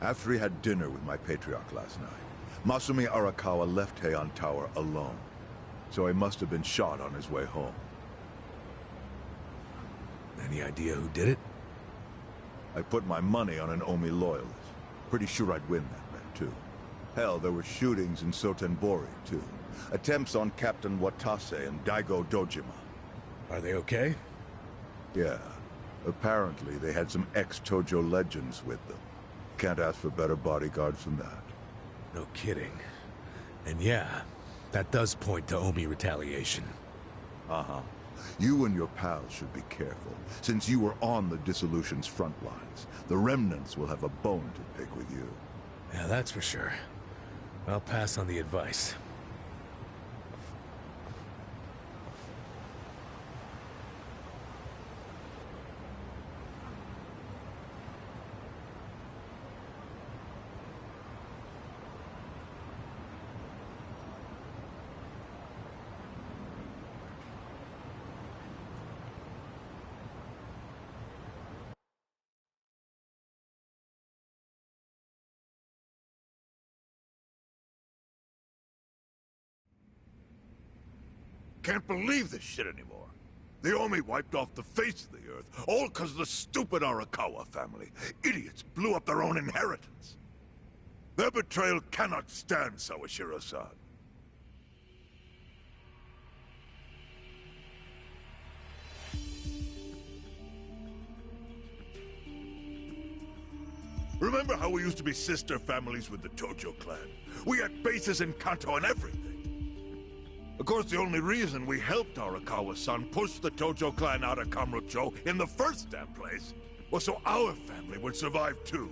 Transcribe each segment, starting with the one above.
After he had dinner with my patriarch last night, Masumi Arakawa left Heian Tower alone. So he must have been shot on his way home. Any idea who did it? I put my money on an Omi loyalist. Pretty sure I'd win that bet, too. Hell, there were shootings in Sotenbori, too. Attempts on Captain Watase and Daigo Dojima. Are they okay? Yeah. Apparently, they had some ex-Tojo legends with them. Can't ask for better bodyguards than that. No kidding. And yeah, that does point to Omi retaliation. Uh-huh. You and your pals should be careful, since you were on the dissolution's front lines. The remnants will have a bone to pick with you. Yeah, that's for sure. I'll pass on the advice. Can't believe this shit anymore. The Omi wiped off the face of the earth, all because of the stupid Arakawa family. Idiots blew up their own inheritance. Their betrayal cannot stand, Sawashiro-san. Remember how we used to be sister families with the Tojo clan? We had bases in Kanto and everything. Of course, the only reason we helped Arakawa-san push the Tojo clan out of Kamurocho in the first damn place was so our family would survive too.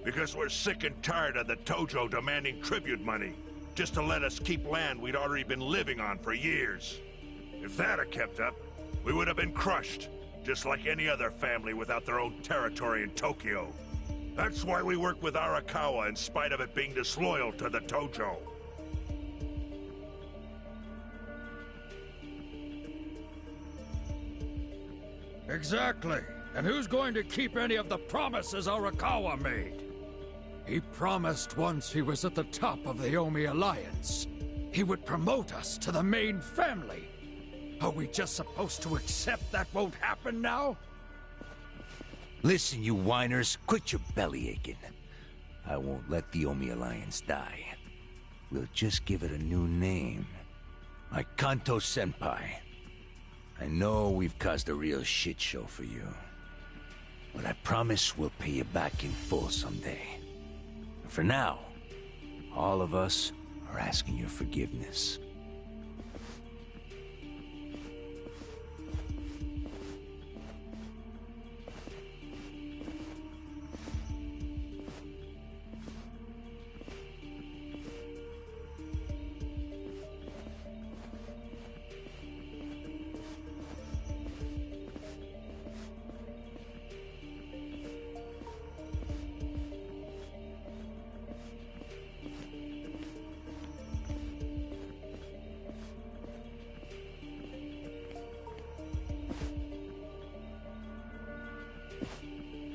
Because we're sick and tired of the Tojo demanding tribute money just to let us keep land we'd already been living on for years. If that had kept up, we would have been crushed, just like any other family without their own territory in Tokyo. That's why we work with Arakawa in spite of it being disloyal to the Tojo. Exactly. And who's going to keep any of the promises Arakawa made? He promised once he was at the top of the Omi Alliance, he would promote us to the main family. Are we just supposed to accept that won't happen now? Listen, you whiners, quit your belly aching. I won't let the Omi Alliance die. We'll just give it a new name. Like Kanto-senpai. I know we've caused a real shit show for you. But I promise we'll pay you back in full someday. For now, all of us are asking your forgiveness.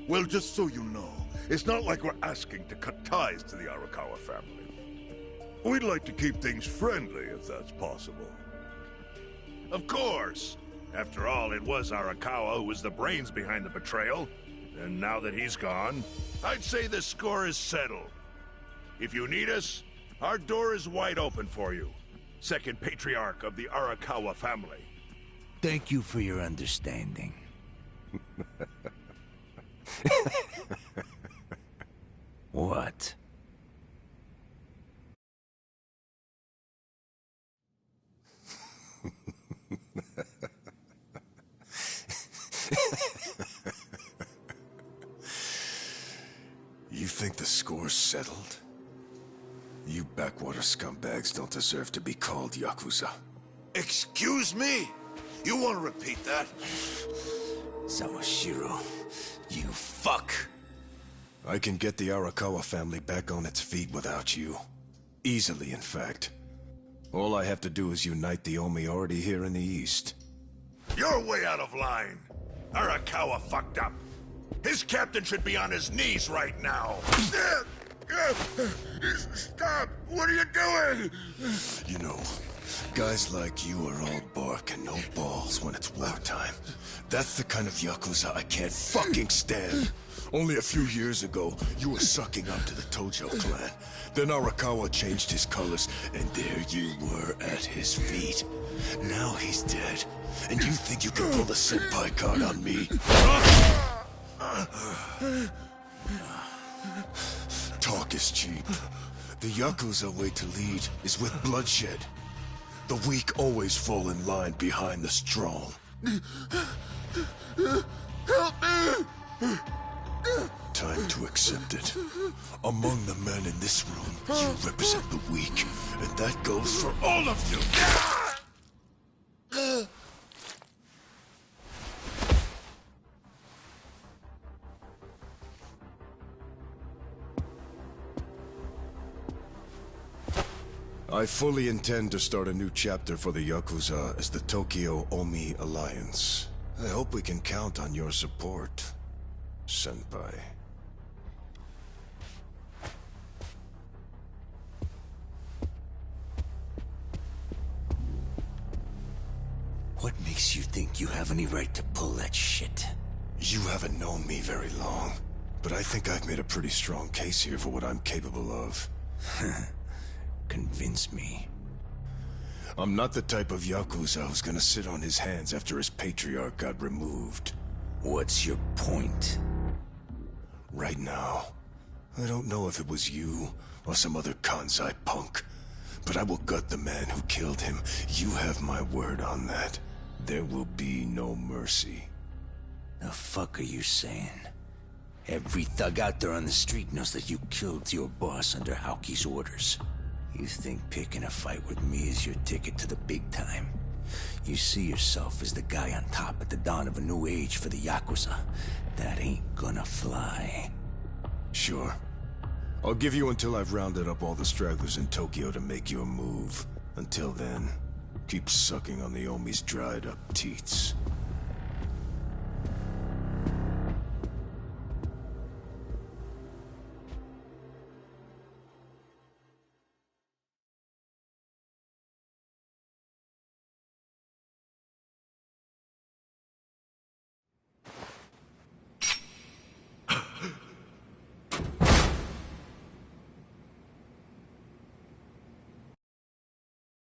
Well, just so you know, it's not like we're asking to cut ties to the Arakawa family. We'd like to keep things friendly, if that's possible. Of course! After all, it was Arakawa who was the brains behind the betrayal. And now that he's gone, I'd say the score is settled. If you need us, our door is wide open for you. Second patriarch of the Arakawa family. Thank you for your understanding. What? You think the score's settled? You backwater scumbags don't deserve to be called Yakuza. Excuse me? You want to repeat that? Sawashiro, you fuck! I can get the Arakawa family back on its feet without you. Easily, in fact. All I have to do is unite the Omi already here in the East. You're way out of line. Arakawa fucked up. His captain should be on his knees right now. Stop! What are you doing? You know, guys like you are all bark and no balls when it's wartime. That's the kind of Yakuza I can't fucking stand. Only a few years ago, you were sucking up to the Tojo clan. Then Arakawa changed his colors, and there you were at his feet. Now he's dead, and you think you can pull the senpai card on me? Talk is cheap. The Yakuza way to lead is with bloodshed. The weak always fall in line behind the strong. Help me! Time to accept it. Among the men in this room, you represent the weak, and that goes for all of you! I fully intend to start a new chapter for the Yakuza as the Tokyo Omi Alliance. I hope we can count on your support, Senpai. What makes you think you have any right to pull that shit? You haven't known me very long, but I think I've made a pretty strong case here for what I'm capable of. Convince me. I'm not the type of Yakuza who's gonna sit on his hands after his patriarch got removed. What's your point? Right now, I don't know if it was you or some other Kansai punk, but I will gut the man who killed him. You have my word on that. There will be no mercy. The fuck are you saying? Every thug out there on the street knows that you killed your boss under Haoki's orders. You think picking a fight with me is your ticket to the big time? You see yourself as the guy on top at the dawn of a new age for the Yakuza. That ain't gonna fly. Sure. I'll give you until I've rounded up all the stragglers in Tokyo to make your move. Until then, keep sucking on the Omi's dried up teats.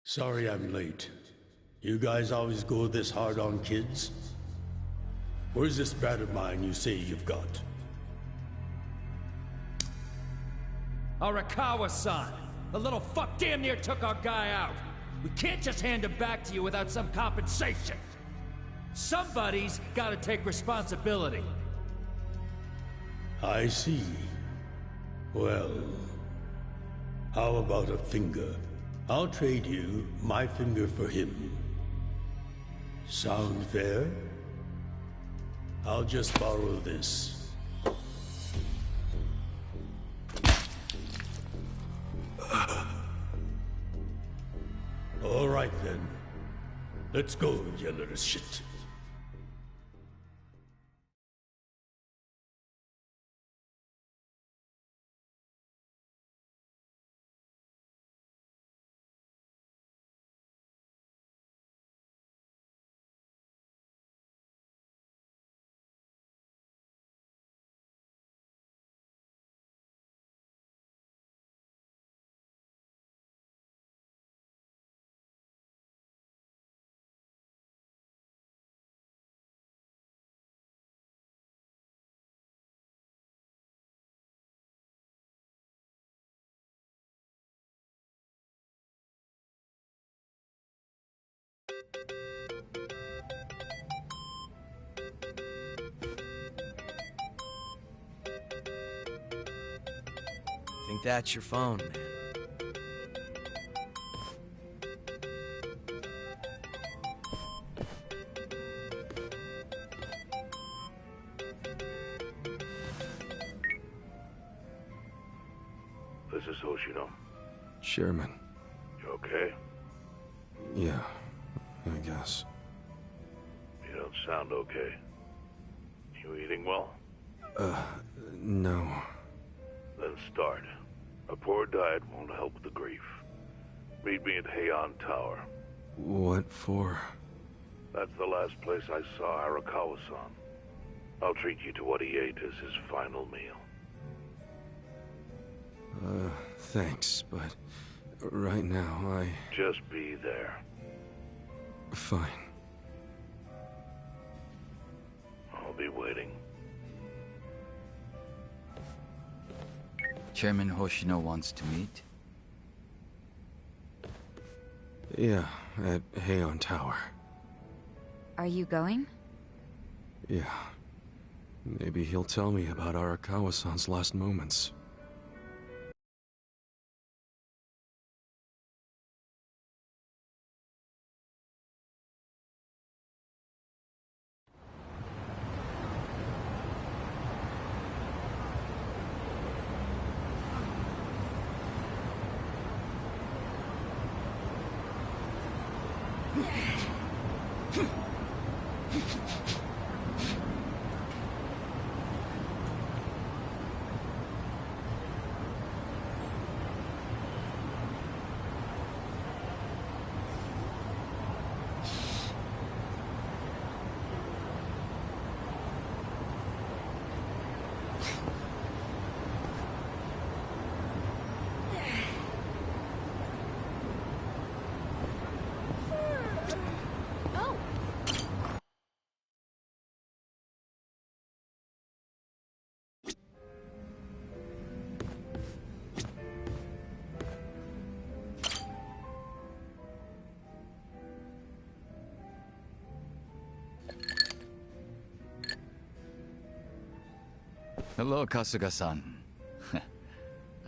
Sorry I'm late. You guys always go this hard on kids? Where's this brat of mine you say you've got? Arakawa-san! The little fuck damn near took our guy out! We can't just hand him back to you without some compensation! Somebody's gotta take responsibility! I see. Well, how about a finger? I'll trade you my finger for him. Sound fair? I'll just borrow this. All right then. Let's go, you little shit. Think that's your phone, man. This is Hoshino. Sherman. You okay? Yeah, I guess. You don't sound okay. You eating well? No. Then start. A poor diet won't help with the grief. Meet me at Heian Tower. What for? That's the last place I saw Arakawa-san. I'll treat you to what he ate as his final meal. Thanks, but right now Just be there. Fine. I'll be waiting. Chairman Hoshino wants to meet. Yeah, at Heian Tower. Are you going? Yeah. Maybe he'll tell me about Arakawa-san's last moments. Hello, Kasuga-san.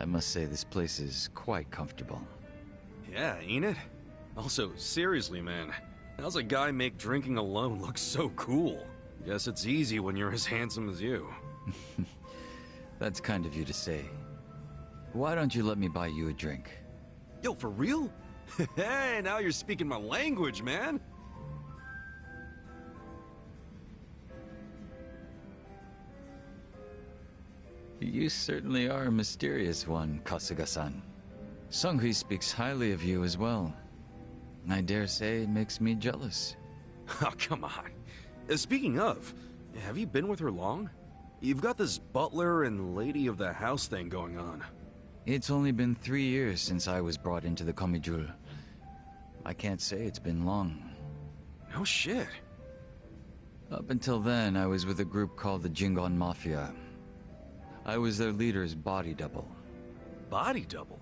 I must say this place is quite comfortable. Yeah, ain't it? Also, seriously, man, how's a guy make drinking alone look so cool? Guess it's easy when you're as handsome as you. That's kind of you to say. Why don't you let me buy you a drink? Yo, for real? Hey, now you're speaking my language, man! You certainly are a mysterious one, Kasuga-san. Sunghui speaks highly of you as well. I dare say it makes me jealous. Oh, come on. Speaking of, have you been with her long? You've got this butler and lady of the house thing going on. It's only been 3 years since I was brought into the Komijul. I can't say it's been long. No shit. Up until then, I was with a group called the Jingon Mafia. I was their leader's body double. Body double?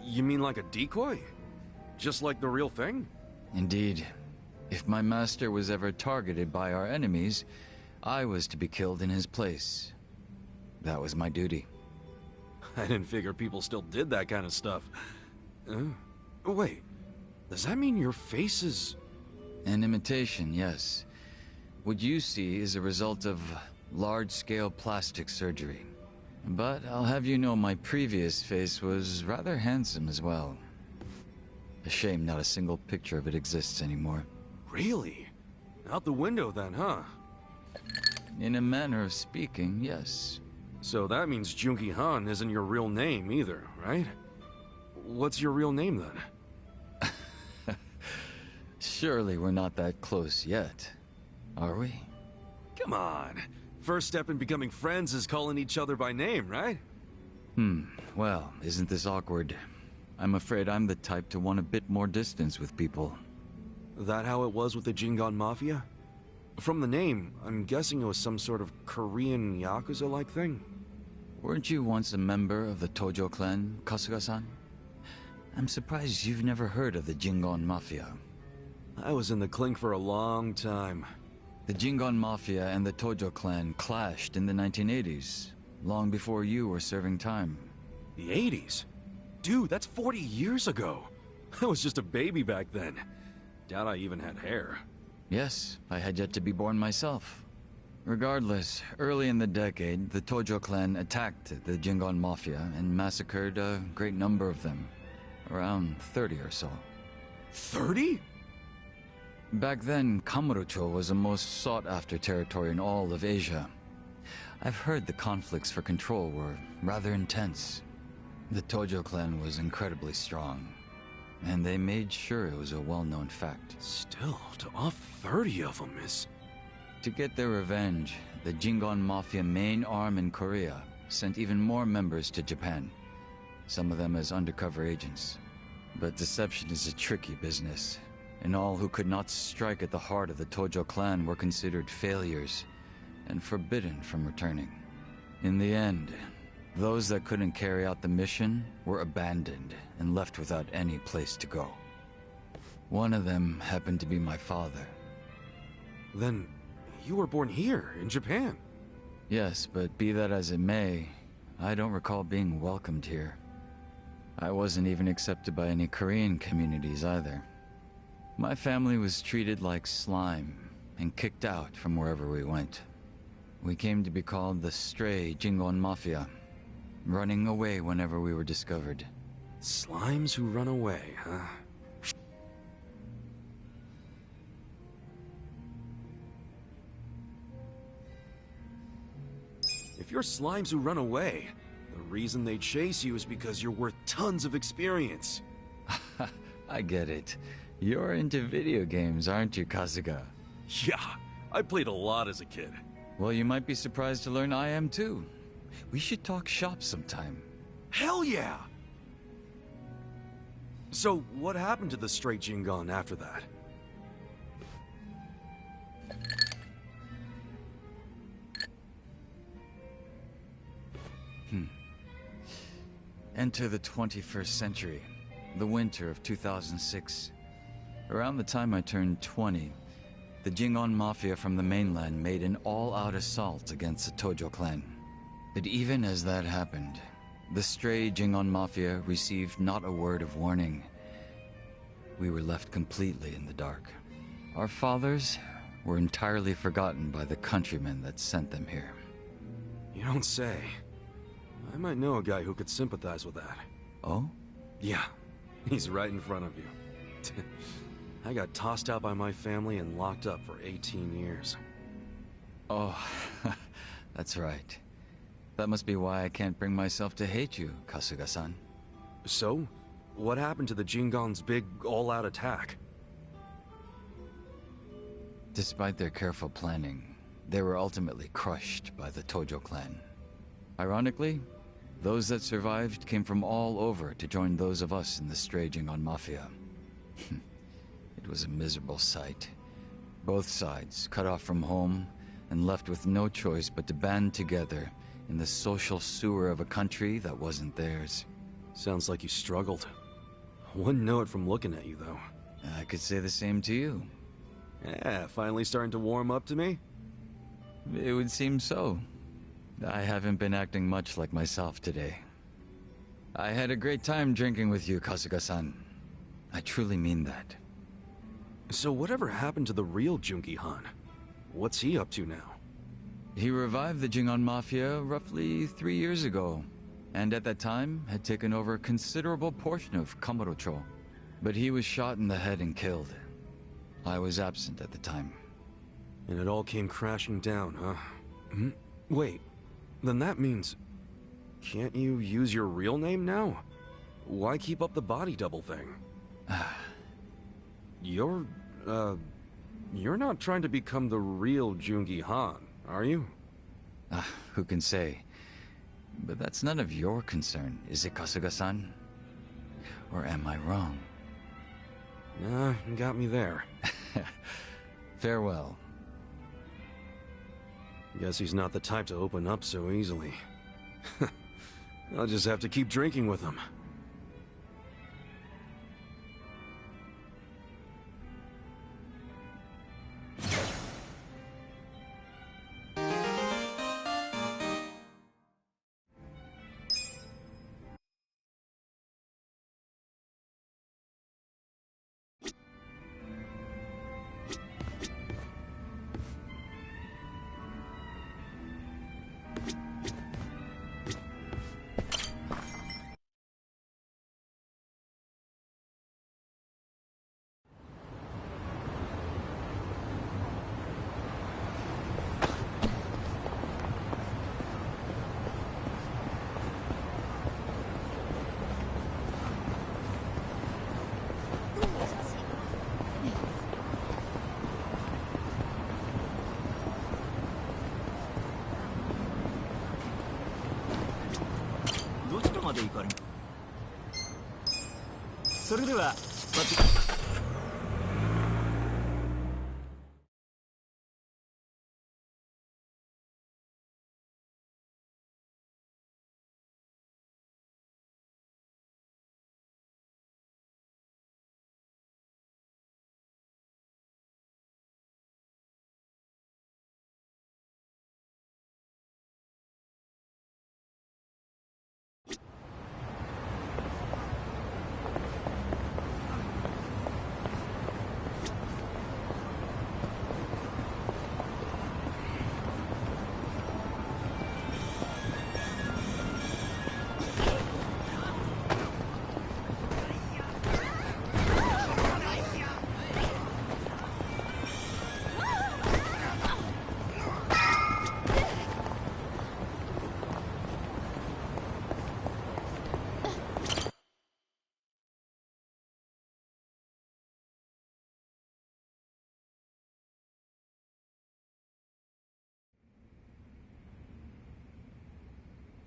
You mean like a decoy? Just like the real thing? Indeed. If my master was ever targeted by our enemies, I was to be killed in his place. That was my duty. I didn't figure people still did that kind of stuff. Wait, does that mean your face is... An imitation, yes. What you see is a result of large-scale plastic surgery. But I'll have you know my previous face was rather handsome as well. A shame not a single picture of it exists anymore. Really? Out the window then, huh? In a manner of speaking, yes. So that means Junki Han isn't your real name either, right? What's your real name then? Surely we're not that close yet, are we? Come on. First step in becoming friends is calling each other by name, right? Well, isn't this awkward? I'm afraid I'm the type to want a bit more distance with people. That how it was with the Jingon Mafia? From the name, I'm guessing it was some sort of Korean Yakuza-like thing. Weren't you once a member of the Tojo clan, Kasuga-san? I'm surprised you've never heard of the Jingon Mafia. I was in the clink for a long time. The Jingon Mafia and the Tojo clan clashed in the 1980s, long before you were serving time. The 80s? Dude, that's 40 years ago. I was just a baby back then. Doubt I even had hair. Yes, I had yet to be born myself. Regardless, early in the decade, the Tojo clan attacked the Jingon Mafia and massacred a great number of them. Around 30 or so. 30? Back then, Kamurocho was the most sought-after territory in all of Asia. I've heard the conflicts for control were rather intense. The Tojo clan was incredibly strong, and they made sure it was a well-known fact. Still, to off 30 of them is... To get their revenge, the Jingon Mafia main arm in Korea sent even more members to Japan, some of them as undercover agents. But deception is a tricky business, and all who could not strike at the heart of the Tojo clan were considered failures and forbidden from returning. In the end, those that couldn't carry out the mission were abandoned and left without any place to go. One of them happened to be my father. Then, you were born here, in Japan? Yes, but be that as it may, I don't recall being welcomed here. I wasn't even accepted by any Korean communities either. My family was treated like slime and kicked out from wherever we went. We came to be called the Stray Jingon Mafia, running away whenever we were discovered. Slimes who run away, huh? If you're slimes who run away, the reason they chase you is because you're worth tons of experience. I get it. You're into video games, aren't you, Kasuga? Yeah, I played a lot as a kid. Well, you might be surprised to learn I am too. We should talk shop sometime. Hell yeah! So, what happened to the Stray Jingon after that? Enter the 21st century, the winter of 2006. Around the time I turned 20, the Jingon Mafia from the mainland made an all-out assault against the Tojo clan. But even as that happened, the Stray Jingon Mafia received not a word of warning. We were left completely in the dark. Our fathers were entirely forgotten by the countrymen that sent them here. You don't say. I might know a guy who could sympathize with that. Oh? Yeah, he's right in front of you. I got tossed out by my family and locked up for 18 years. Oh, that's right. That must be why I can't bring myself to hate you, Kasuga-san. So, what happened to the Jingon's big all-out attack? Despite their careful planning, they were ultimately crushed by the Tojo clan. Ironically, those that survived came from all over to join those of us in the Stray Jingon Mafia. It was a miserable sight. Both sides cut off from home and left with no choice but to band together in the social sewer of a country that wasn't theirs. Sounds like you struggled. Wouldn't know it from looking at you, though. I could say the same to you. Yeah, finally starting to warm up to me? It would seem so. I haven't been acting much like myself today. I had a great time drinking with you, Kasuga-san. I truly mean that. So whatever happened to the real Jungi Han? What's he up to now? He revived the Jingon Mafia roughly 3 years ago, and at that time had taken over a considerable portion of Kamurocho. But he was shot in the head and killed. I was absent at the time. And it all came crashing down, huh? Wait, then that means... Can't you use your real name now? Why keep up the body double thing? You're not trying to become the real Jungi Han, are you? Who can say? But that's none of your concern, is it, Kasuga-san? Or am I wrong? You got me there. Farewell. Guess he's not the type to open up so easily. I'll just have to keep drinking with him. that. But the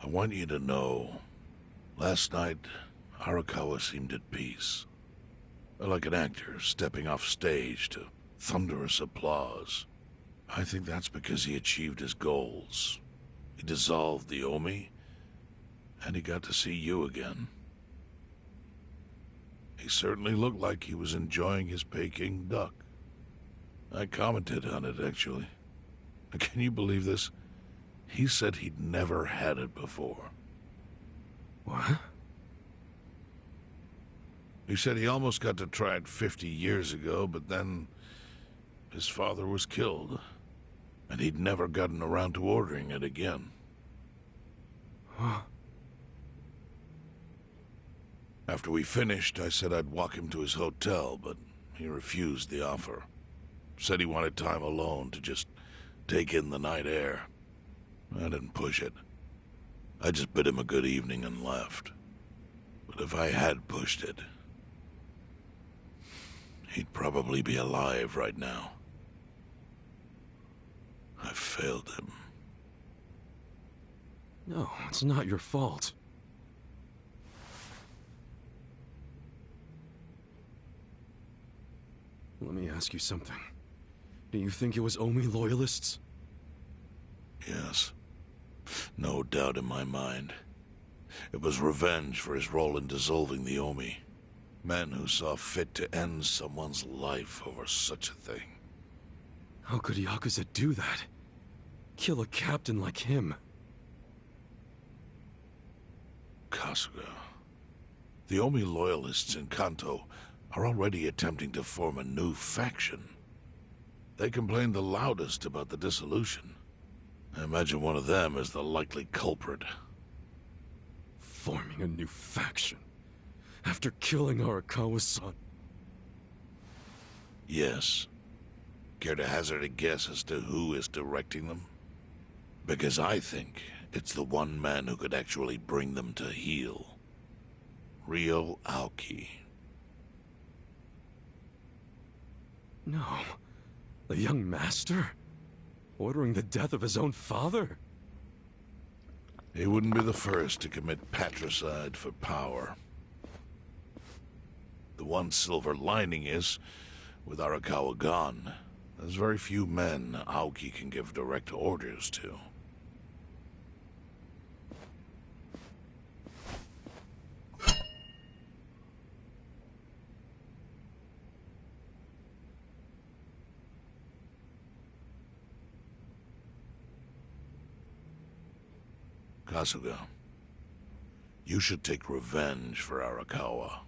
I want you to know, last night, Arakawa seemed at peace. Like an actor stepping off stage to thunderous applause. I think that's because he achieved his goals. He dissolved the Omi, and he got to see you again. He certainly looked like he was enjoying his Peking duck. I commented on it, actually. Can you believe this? He said he'd never had it before. What? He said he almost got to try it 50 years ago, but then his father was killed, and he'd never gotten around to ordering it again. Huh. After we finished, I said I'd walk him to his hotel, but he refused the offer. Said he wanted time alone to just take in the night air. I didn't push it. I just bid him a good evening and left. But if I had pushed it, he'd probably be alive right now. I failed him. No, it's not your fault. Let me ask you something. Do you think it was Omi loyalists? Yes. No doubt in my mind. It was revenge for his role in dissolving the Omi. Men who saw fit to end someone's life over such a thing. How could Yakuza do that? Kill a captain like him? Kasuga. The Omi loyalists in Kanto are already attempting to form a new faction. They complain the loudest about the dissolution. I imagine one of them is the likely culprit. Forming a new faction? After killing Arakawa-san? Yes. Care to hazard a guess as to who is directing them? Because I think it's the one man who could actually bring them to heel. Ryo Aoki. No. The young master? Ordering the death of his own father? He wouldn't be the first to commit patricide for power. The one silver lining is, with Arakawa gone, there's very few men Aoki can give direct orders to. Kasuga, you should take revenge for Arakawa.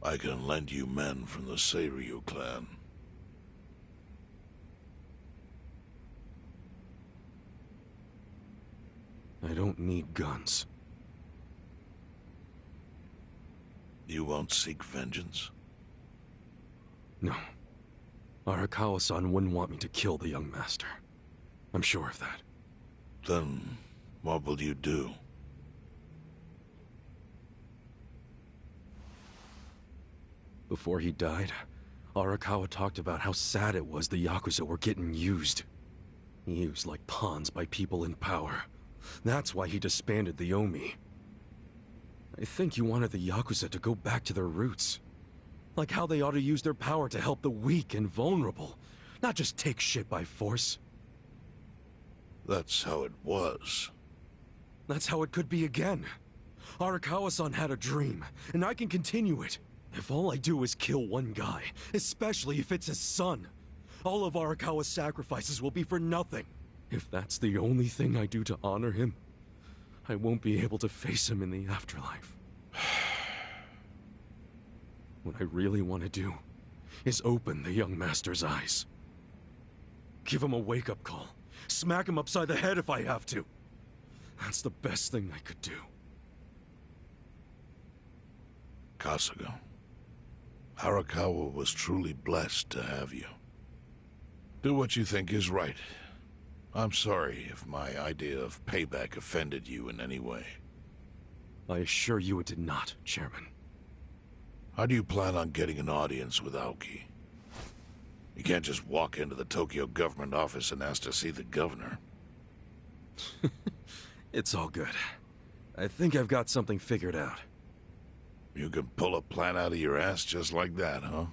I can lend you men from the Seiryu clan. I don't need guns. You won't seek vengeance? No. Arakawa-san wouldn't want me to kill the young master. I'm sure of that. Then, what will you do? Before he died, Arakawa talked about how sad it was the Yakuza were getting used. Used like pawns by people in power. That's why he disbanded the Omi. I think he wanted the Yakuza to go back to their roots. Like how they ought to use their power to help the weak and vulnerable, not just take shit by force. That's how it was. That's how it could be again. Arakawa-san had a dream, and I can continue it. If all I do is kill one guy, especially if it's his son, all of Arakawa's sacrifices will be for nothing. If that's the only thing I do to honor him, I won't be able to face him in the afterlife. What I really want to do is open the young master's eyes. Give him a wake-up call. Smack him upside the head if I have to. That's the best thing I could do. Kasuga, Arakawa was truly blessed to have you. Do what you think is right. I'm sorry if my idea of payback offended you in any way. I assure you it did not, Chairman. How do you plan on getting an audience with Aoki? You can't just walk into the Tokyo government office and ask to see the governor. It's all good. I think I've got something figured out. You can pull a plan out of your ass just like that, huh?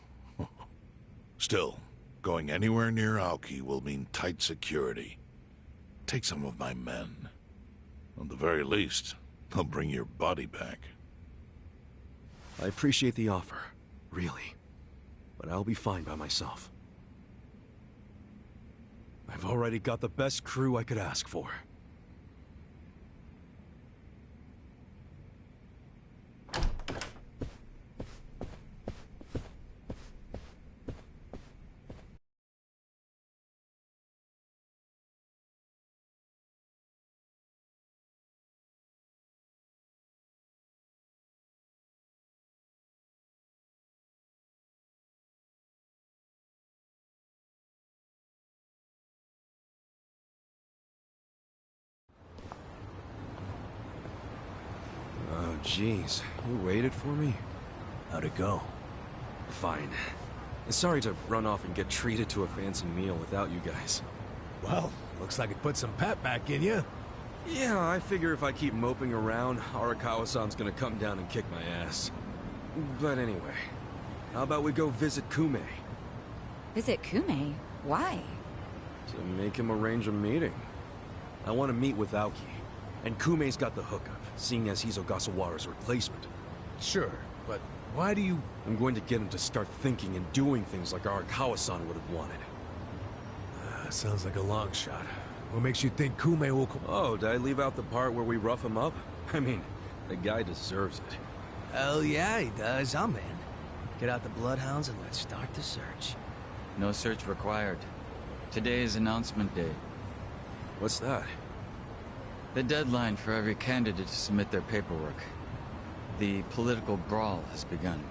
Still, going anywhere near Aoki will mean tight security. Take some of my men. At the very least, they'll bring your body back. I appreciate the offer, really. But I'll be fine by myself. I've already got the best crew I could ask for. Oh, jeez. You waited for me? How'd it go? Fine. Sorry to run off and get treated to a fancy meal without you guys. Well, looks like it put some pep back in you. Yeah, I figure if I keep moping around, Arakawa-san's gonna come down and kick my ass. But anyway, how about we go visit Kume? Visit Kume? Why? To make him arrange a meeting. I want to meet with Aoki, and Kume's got the hookup, seeing as he's Ogasawara's replacement. Sure, but why do you... I'm going to get him to start thinking and doing things like Arakawa-san would have wanted. Sounds like a long shot. What makes you think Kume will... Oh, did I leave out the part where we rough him up? I mean, the guy deserves it. Hell yeah, he does. I'm in. Get out the bloodhounds and let's start the search. No search required. Today is announcement day. What's that? The deadline for every candidate to submit their paperwork. The political brawl has begun.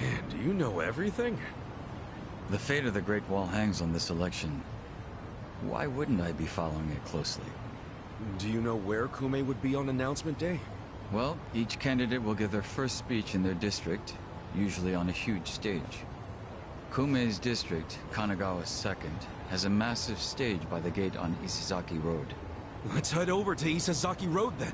Man, do you know everything? The fate of the Great Wall hangs on this election. Why wouldn't I be following it closely? Do you know where Kume would be on announcement day? Well, each candidate will give their first speech in their district, usually on a huge stage. Kume's district, Kanagawa's second, has a massive stage by the gate on Isizaki Road. Let's head over to Isizaki Road then.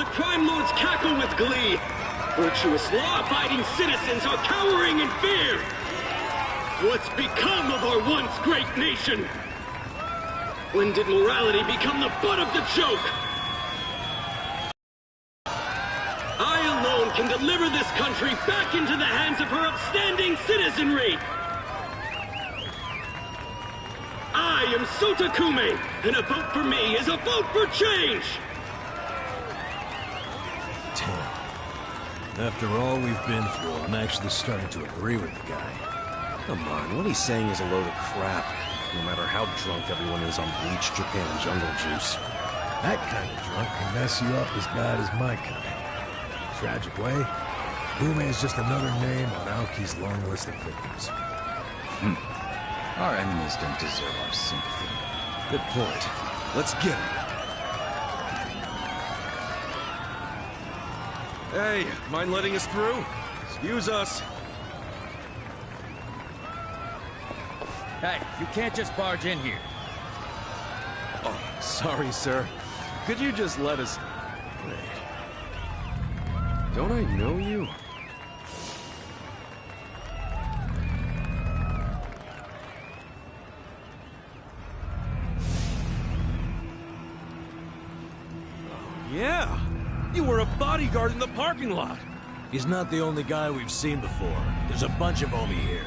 The crime lords cackle with glee. Virtuous, law-abiding citizens are cowering in fear. What's become of our once great nation? When did morality become the butt of the joke? I alone can deliver this country back into the hands of her upstanding citizenry. I am Sota Kume, and a vote for me is a vote for change! Damn. After all we've been through, I'm actually starting to agree with the guy. Come on, what he's saying is a load of crap. No matter how drunk everyone is on bleach, Japan, jungle juice. That kind of drunk can mess you up as bad as my kind. Tragic way, Kume is just another name on Aoki's long list of victims. Our enemies don't deserve our sympathy. Good point. Let's get him. Hey, mind letting us through? Excuse us. Hey, you can't just barge in here. Oh, sorry, sir. Could you just let us... Wait. Don't I know you? Yeah! You were a bodyguard in the parking lot! He's not the only guy we've seen before. There's a bunch of Omi here.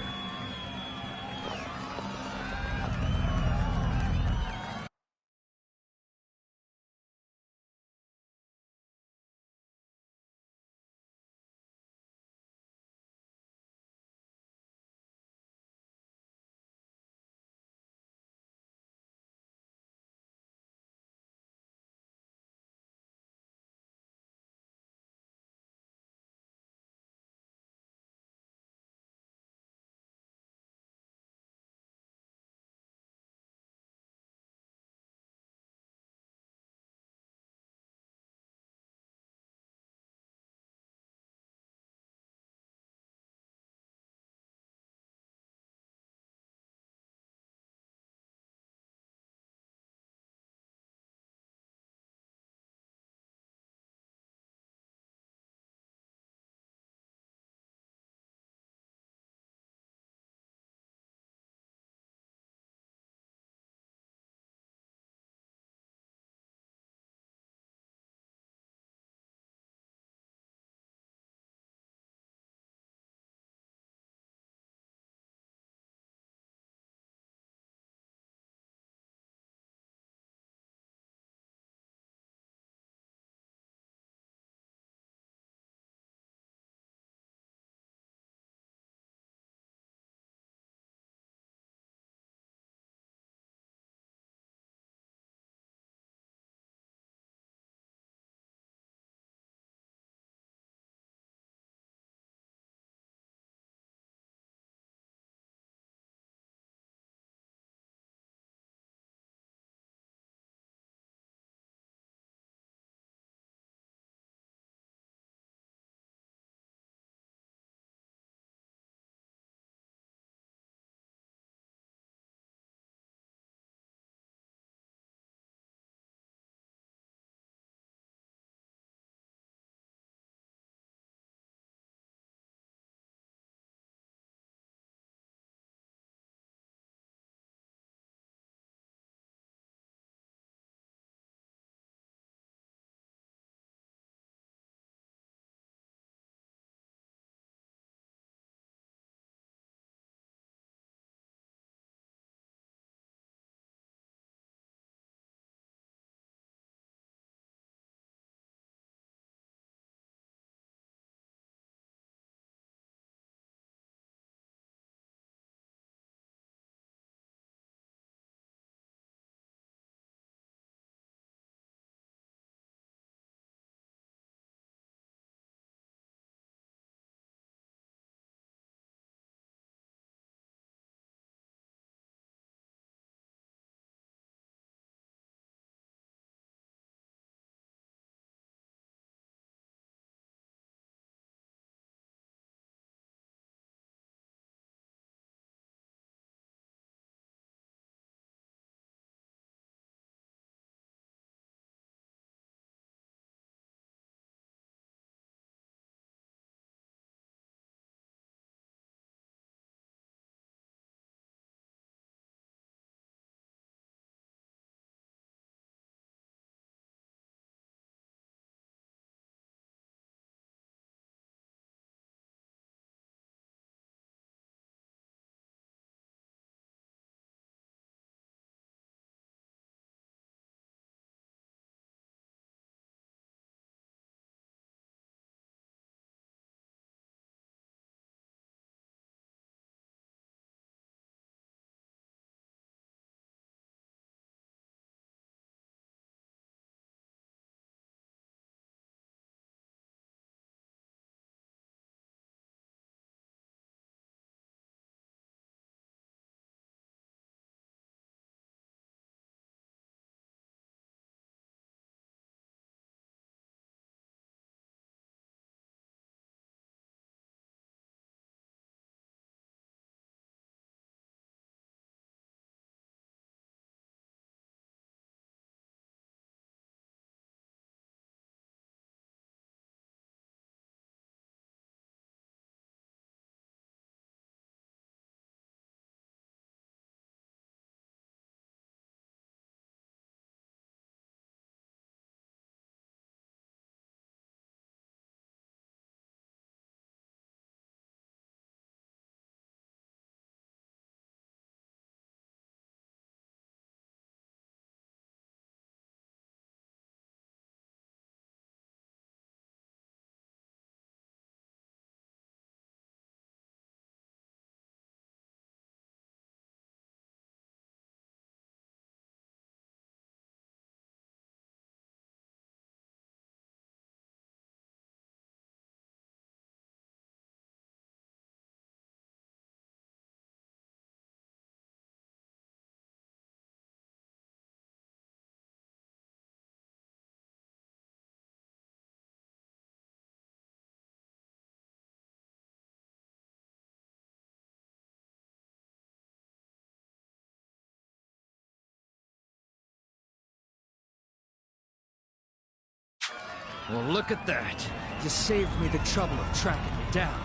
Well, look at that. You saved me the trouble of tracking you down.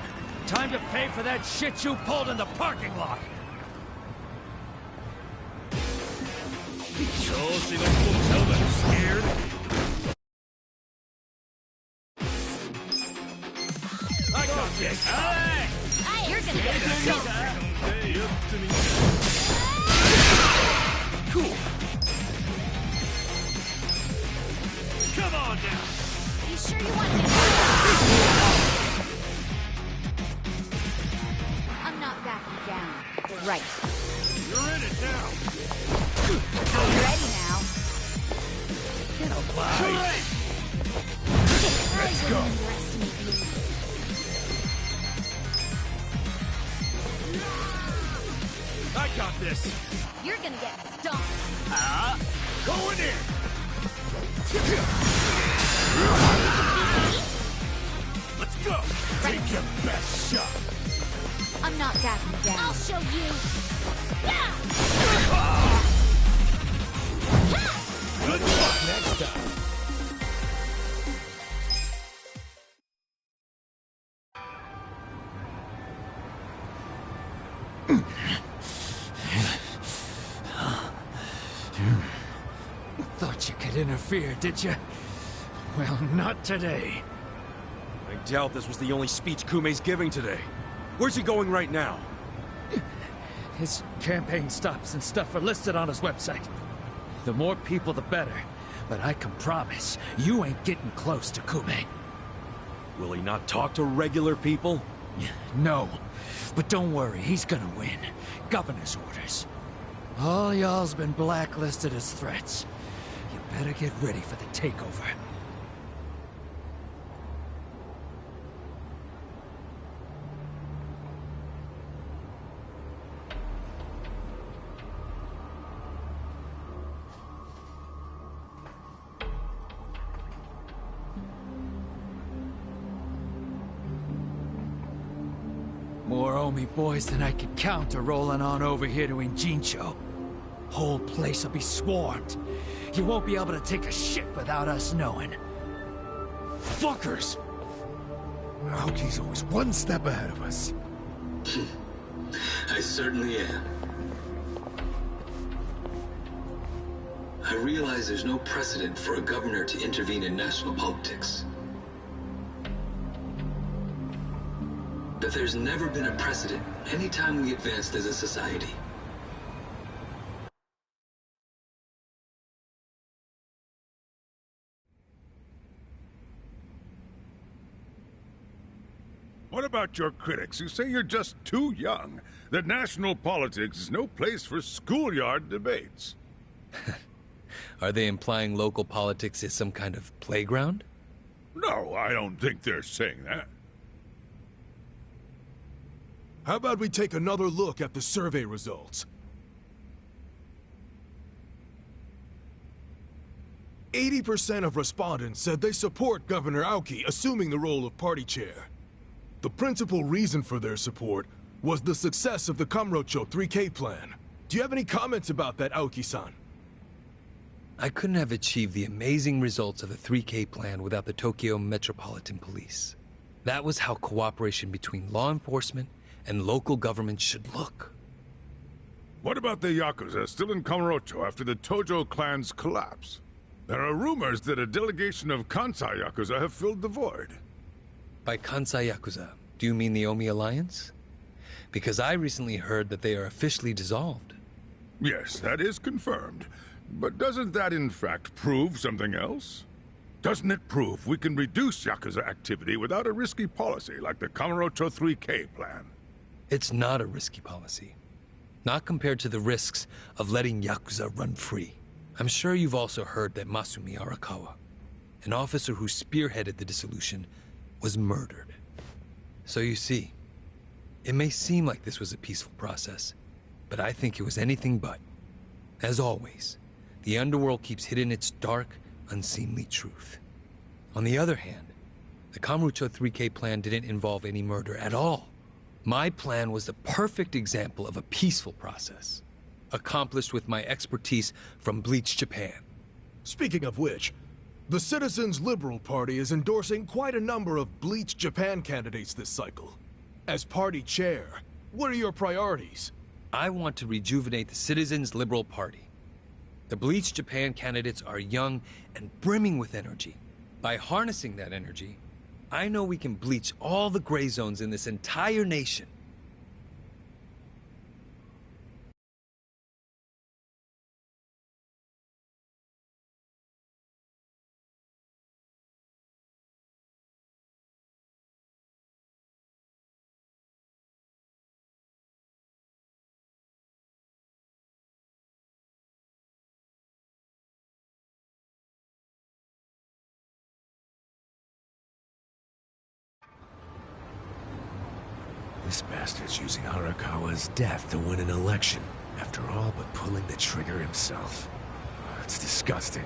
Time to pay for that shit you pulled in the parking lot. Scared? I got this. Hey! You're gonna get stumped. Cool. Come on now. You sure you want me? I'm not backing down. Right. You're in it now. I'm ready now. Get alive. Let's go. I got this. You're gonna get stomped. Going in. Let's go. Take your best shot. I'm not backing down. I'll show you. Good luck next time. Thought you could interfere, did you? Well, not today. I doubt this was the only speech Kume's giving today. Where's he going right now? His campaign stops and stuff are listed on his website. The more people, the better. But I can promise, you ain't getting close to Kume. Will he not talk to regular people? No. But don't worry, he's gonna win. Governor's orders. All y'all's been blacklisted as threats. You better get ready for the takeover. More Omi boys than I could count are rolling on over here to Injincho. Whole place will be swarmed. You won't be able to take a shit without us knowing. Fuckers! Aoki's always one step ahead of us. I certainly am. I realize there's no precedent for a governor to intervene in national politics. But there's never been a precedent anytime we advanced as a society. What about your critics who say you're just too young? That national politics is no place for schoolyard debates? Are they implying local politics is some kind of playground? No, I don't think they're saying that. How about we take another look at the survey results? 80% of respondents said they support Governor Aoki assuming the role of party chair. The principal reason for their support was the success of the Kamurocho 3K plan. Do you have any comments about that, Aoki-san? I couldn't have achieved the amazing results of the 3K plan without the Tokyo Metropolitan Police. That was how cooperation between law enforcement and local government should look. What about the Yakuza still in Kamurocho after the Tojo clan's collapse? There are rumors that a delegation of Kansai Yakuza have filled the void. By Kansai Yakuza, do you mean the Omi Alliance? Because I recently heard that they are officially dissolved. Yes, that is confirmed. But doesn't that in fact prove something else? Doesn't it prove we can reduce Yakuza activity without a risky policy like the Kamurocho 3K plan? It's not a risky policy. Not compared to the risks of letting Yakuza run free. I'm sure you've also heard that Masumi Arakawa, an officer who spearheaded the dissolution, was murdered. So you see, it may seem like this was a peaceful process, but I think it was anything but. As always, the underworld keeps hidden its dark, unseemly truth. On the other hand, the Kamurocho 3K plan didn't involve any murder at all. My plan was the perfect example of a peaceful process, accomplished with my expertise from Bleach Japan. Speaking of which, The Citizens Liberal Party is endorsing quite a number of Bleach Japan candidates this cycle. As party chair, what are your priorities? I want to rejuvenate the Citizens Liberal Party. The Bleach Japan candidates are young and brimming with energy. By harnessing that energy, I know we can bleach all the gray zones in this entire nation. This bastard's using Arakawa's death to win an election, after all but pulling the trigger himself. It's disgusting.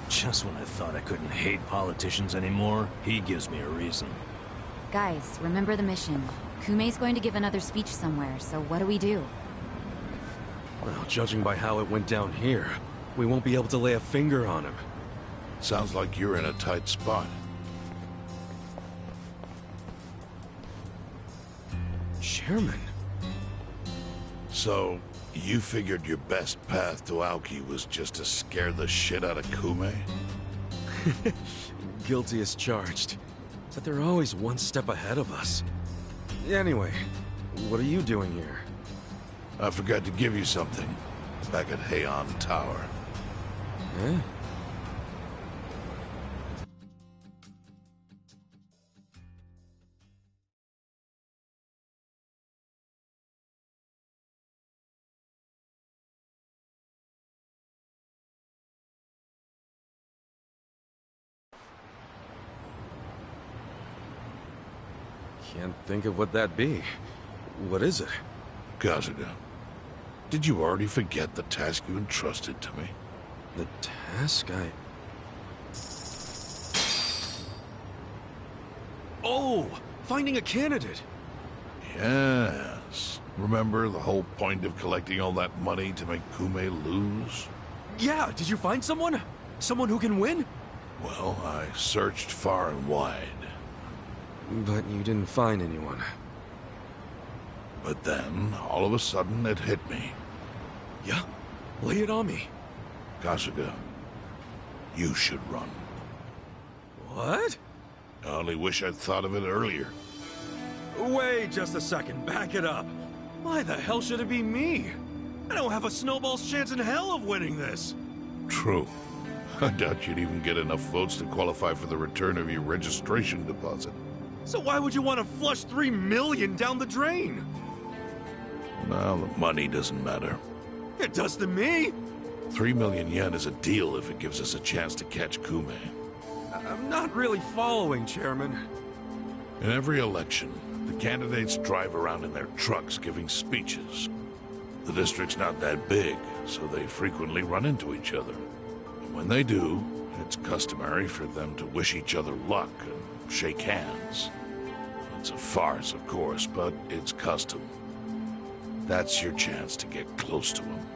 Just when I thought I couldn't hate politicians anymore, he gives me a reason. Guys, remember the mission. Kumei's going to give another speech somewhere, so what do we do? Well, judging by how it went down here, we won't be able to lay a finger on him. Sounds like you're in a tight spot. Chairman. So, you figured your best path to Aoki was just to scare the shit out of Kume? Guilty as charged. But they're always one step ahead of us. Anyway, what are you doing here? I forgot to give you something back at Heian Tower. Eh? Can't think of what that'd be. What is it? Kasuga, did you already forget the task you entrusted to me? The task Oh! Finding a candidate! Yes. Remember the whole point of collecting all that money to make Kume lose? Yeah, did you find someone? Someone who can win? Well, I searched far and wide. But you didn't find anyone. But then, all of a sudden, it hit me. Yeah? Lay it on me. Kasuga, you should run. What? I only wish I'd thought of it earlier. Wait just a second, back it up. Why the hell should it be me? I don't have a snowball's chance in hell of winning this. True. I doubt you'd even get enough votes to qualify for the return of your registration deposit. So why would you want to flush 3 million down the drain? Well, the money doesn't matter. It does to me. 3 million yen is a deal if it gives us a chance to catch Kume. I'm not really following, Chairman. In every election, the candidates drive around in their trucks giving speeches. The district's not that big, so they frequently run into each other. And when they do, it's customary for them to wish each other luck and shake hands. It's a farce, of course, but it's custom. That's your chance to get close to him.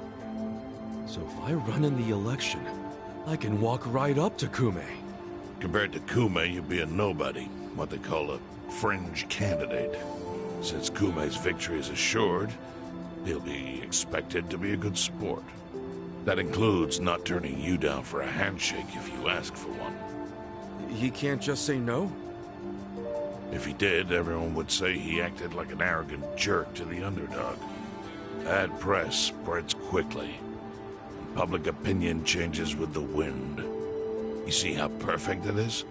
So if I run in the election, I can walk right up to Kume. Compared to Kume, you'd be a nobody, what they call a fringe candidate. Since Kume's victory is assured, he'll be expected to be a good sport. That includes not turning you down for a handshake if you ask for one. He can't just say no? If he did, everyone would say he acted like an arrogant jerk to the underdog. Bad press spreads quickly. Public opinion changes with the wind. You see how perfect it is?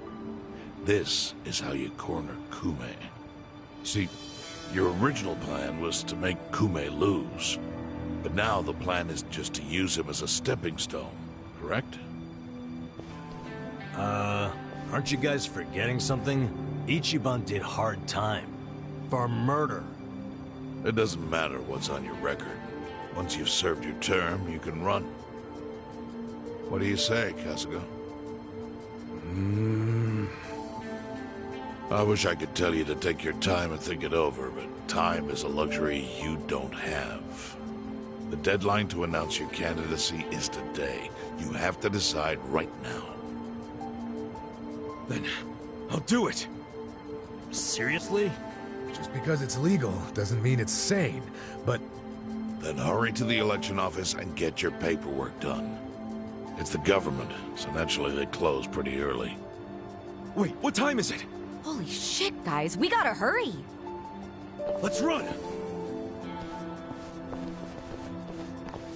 This is how you corner Kume. See, your original plan was to make Kume lose. But now the plan is just to use him as a stepping stone, correct? Aren't you guys forgetting something? Ichiban did hard time. For murder. It doesn't matter what's on your record. Once you've served your term, you can run. What do you say, Kasuga? I wish I could tell you to take your time and think it over, but time is a luxury you don't have. The deadline to announce your candidacy is today. You have to decide right now. Then I'll do it. Seriously? Just because it's legal doesn't mean it's sane, but... Then hurry to the election office and get your paperwork done. It's the government, so naturally they close pretty early. Wait, what time is it? Holy shit, guys, we gotta hurry. Let's run!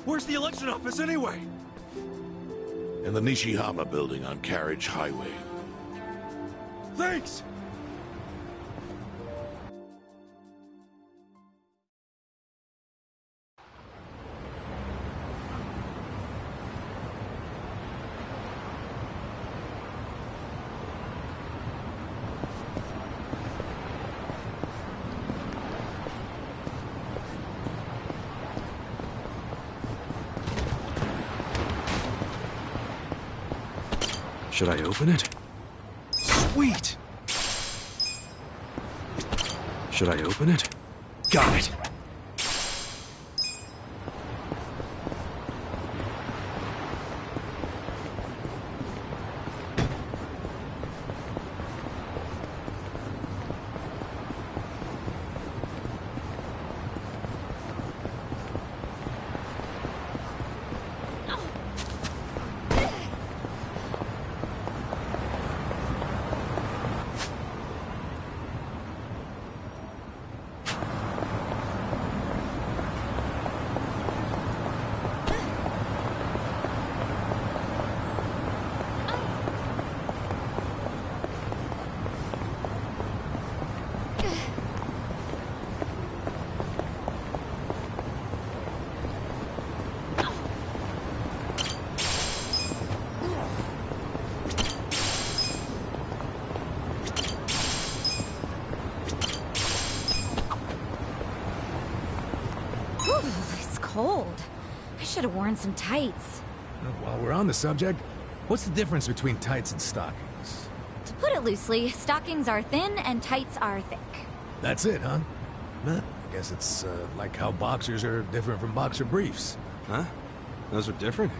Where's the election office anyway? In the Nishihama building on Carriage Highway. Thanks! Should I open it? Sweet! Should I open it? Got it! Cold. I should have worn some tights. While we're on the subject, what's the difference between tights and stockings? To put it loosely, stockings are thin and tights are thick. That's it, huh? I guess it's like how boxers are different from boxer briefs. Huh? Those are different?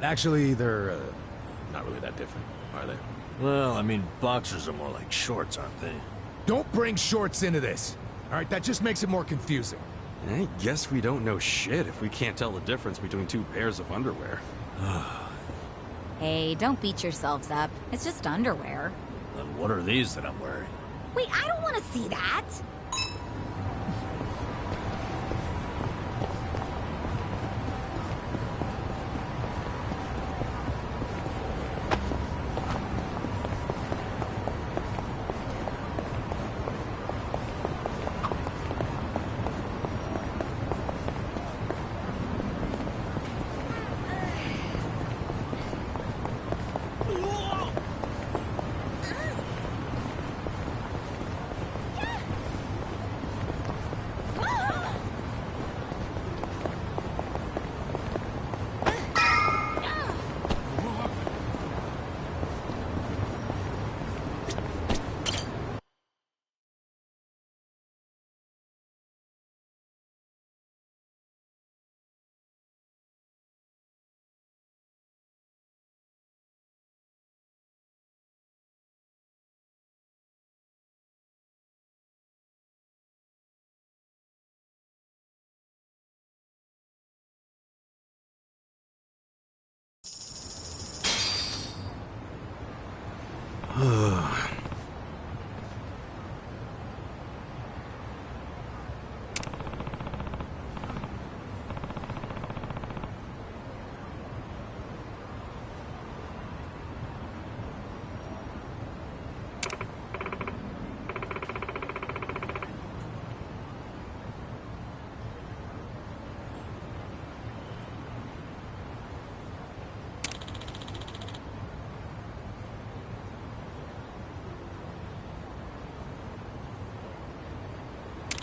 Actually, they're not really that different, are they? Well, I mean, boxers are more like shorts, aren't they? Don't bring shorts into this! Alright, that just makes it more confusing. I guess we don't know shit if we can't tell the difference between two pairs of underwear. Hey, don't beat yourselves up. It's just underwear. Then what are these that I'm wearing? Wait, I don't want to see that!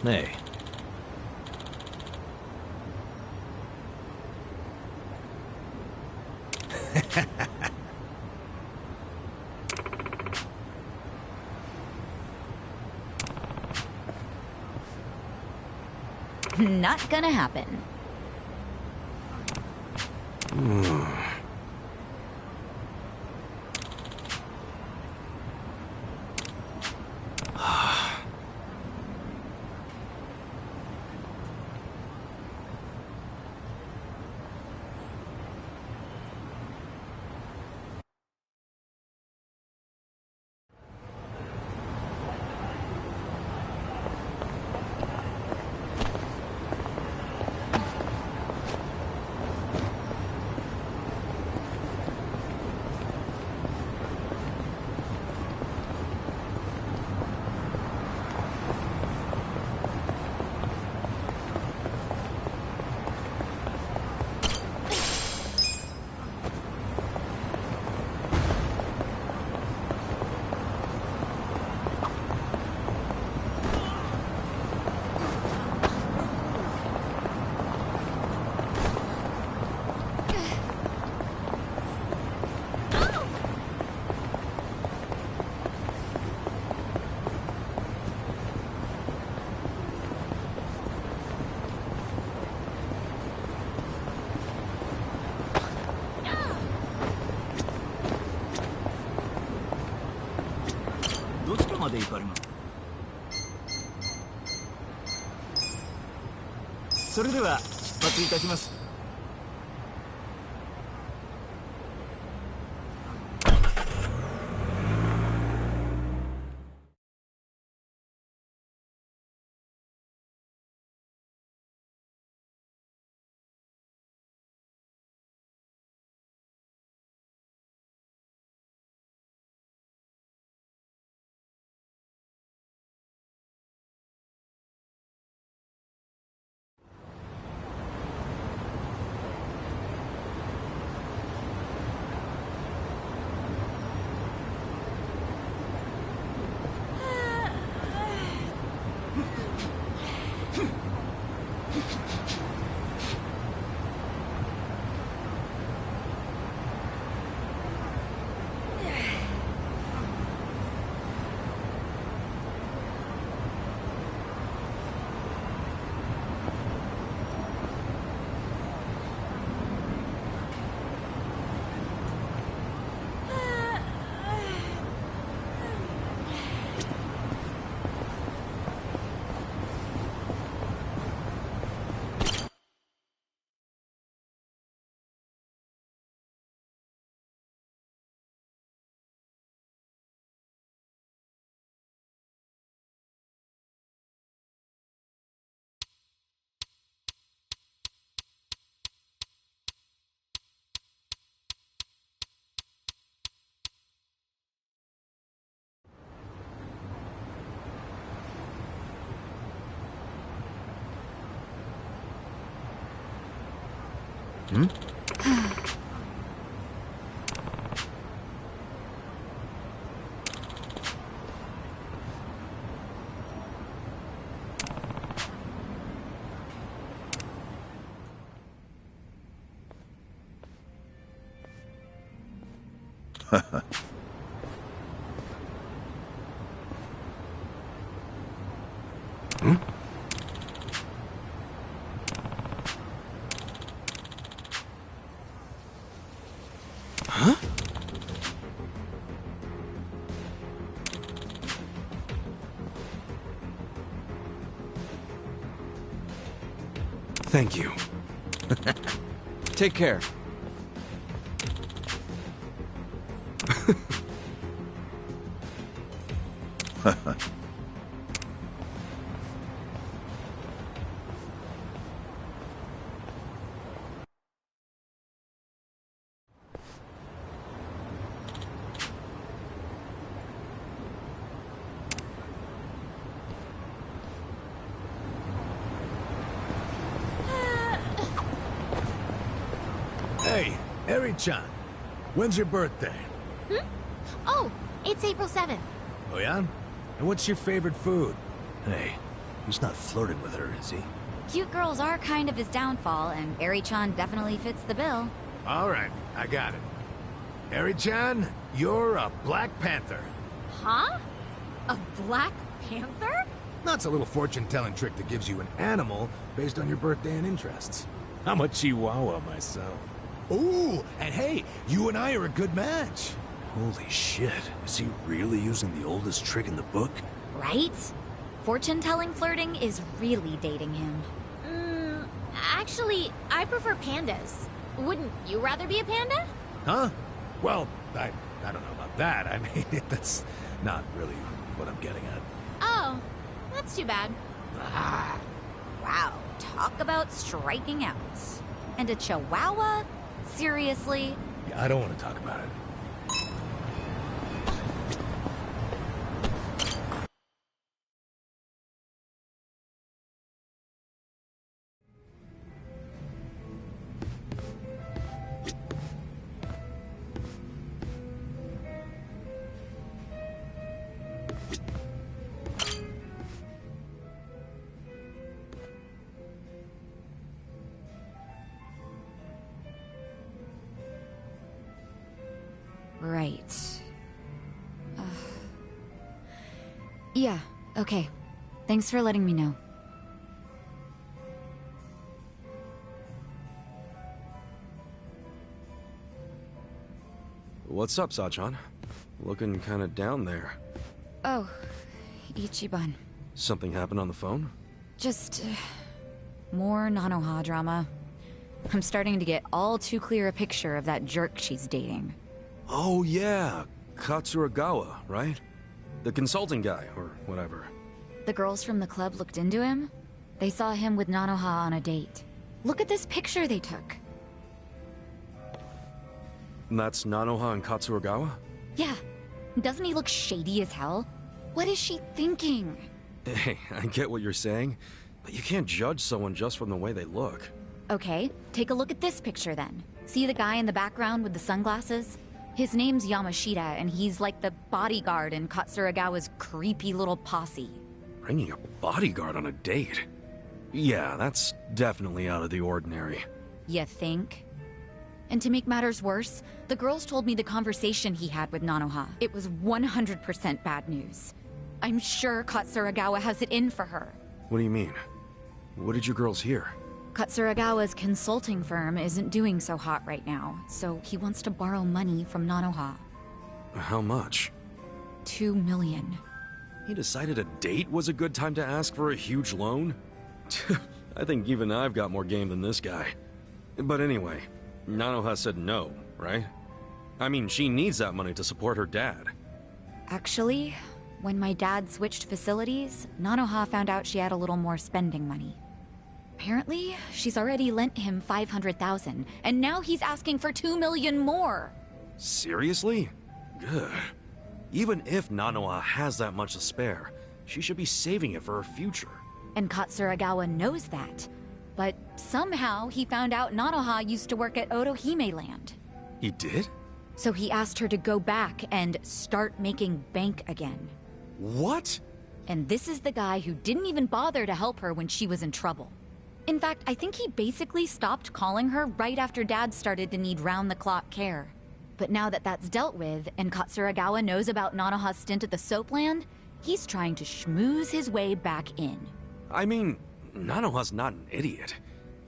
Hey. Not gonna happen. 行かれます。それでは出発いたします。Hmm? Hmm? Huh? Thank you. Take care. Hey, Eri-chan, when's your birthday? Hmm? Oh, it's April 7th. Oh yeah? And what's your favorite food? Hey, he's not flirting with her, is he? Cute girls are kind of his downfall, and Eri-chan definitely fits the bill. Alright, I got it. Eri-chan, you're a Black Panther. Huh? A Black Panther? That's a little fortune-telling trick that gives you an animal based on your birthday and interests. I'm a Chihuahua myself. Ooh, and hey, you and I are a good match. Holy shit, is he really using the oldest trick in the book? Right? Fortune-telling flirting is really dating him. Actually, I prefer pandas. Wouldn't you rather be a panda? Huh? Well, I don't know about that. I mean, that's not really what I'm getting at. Oh, that's too bad. Ah. Wow, talk about striking out. And a chihuahua? Seriously? I don't want to talk about it. Right. Yeah, okay. Thanks for letting me know. What's up, Sachan? Looking kinda down there. Oh, Ichiban. Something happened on the phone? Just more Nanoha drama. I'm starting to get all too clear a picture of that jerk she's dating. Oh yeah, Katsuragawa, right? The consulting guy, or whatever. The girls from the club looked into him. They saw him with Nanoha on a date. Look at this picture they took. And that's Nanoha and Katsuragawa? Yeah. Doesn't he look shady as hell? What is she thinking? Hey, I get what you're saying, but you can't judge someone just from the way they look. Okay, take a look at this picture then. See the guy in the background with the sunglasses? His name's Yamashita, and he's like the bodyguard in Katsuragawa's creepy little posse. Bringing a bodyguard on a date? Yeah, that's definitely out of the ordinary. You think? And to make matters worse, the girls told me the conversation he had with Nanoha. It was 100% bad news. I'm sure Katsuragawa has it in for her. What do you mean? What did you girls hear? Katsuragawa's consulting firm isn't doing so hot right now, so he wants to borrow money from Nanoha. How much? 2 million. He decided a date was a good time to ask for a huge loan? I think even I've got more game than this guy. But anyway, Nanoha said no, right? I mean, she needs that money to support her dad. Actually, when my dad switched facilities, Nanoha found out she had a little more spending money. Apparently, she's already lent him 500,000, and now he's asking for 2 million more. Seriously? Good. Even if Nanoha has that much to spare, she should be saving it for her future. And Katsuragawa knows that. But somehow he found out Nanoha used to work at Otohime Land. He did? So he asked her to go back and start making bank again. What? And this is the guy who didn't even bother to help her when she was in trouble. In fact, I think he basically stopped calling her right after Dad started to need round-the-clock care. But now that that's dealt with, and Katsuragawa knows about Nanoha's stint at the Soapland, he's trying to schmooze his way back in. I mean, Nanoha's not an idiot.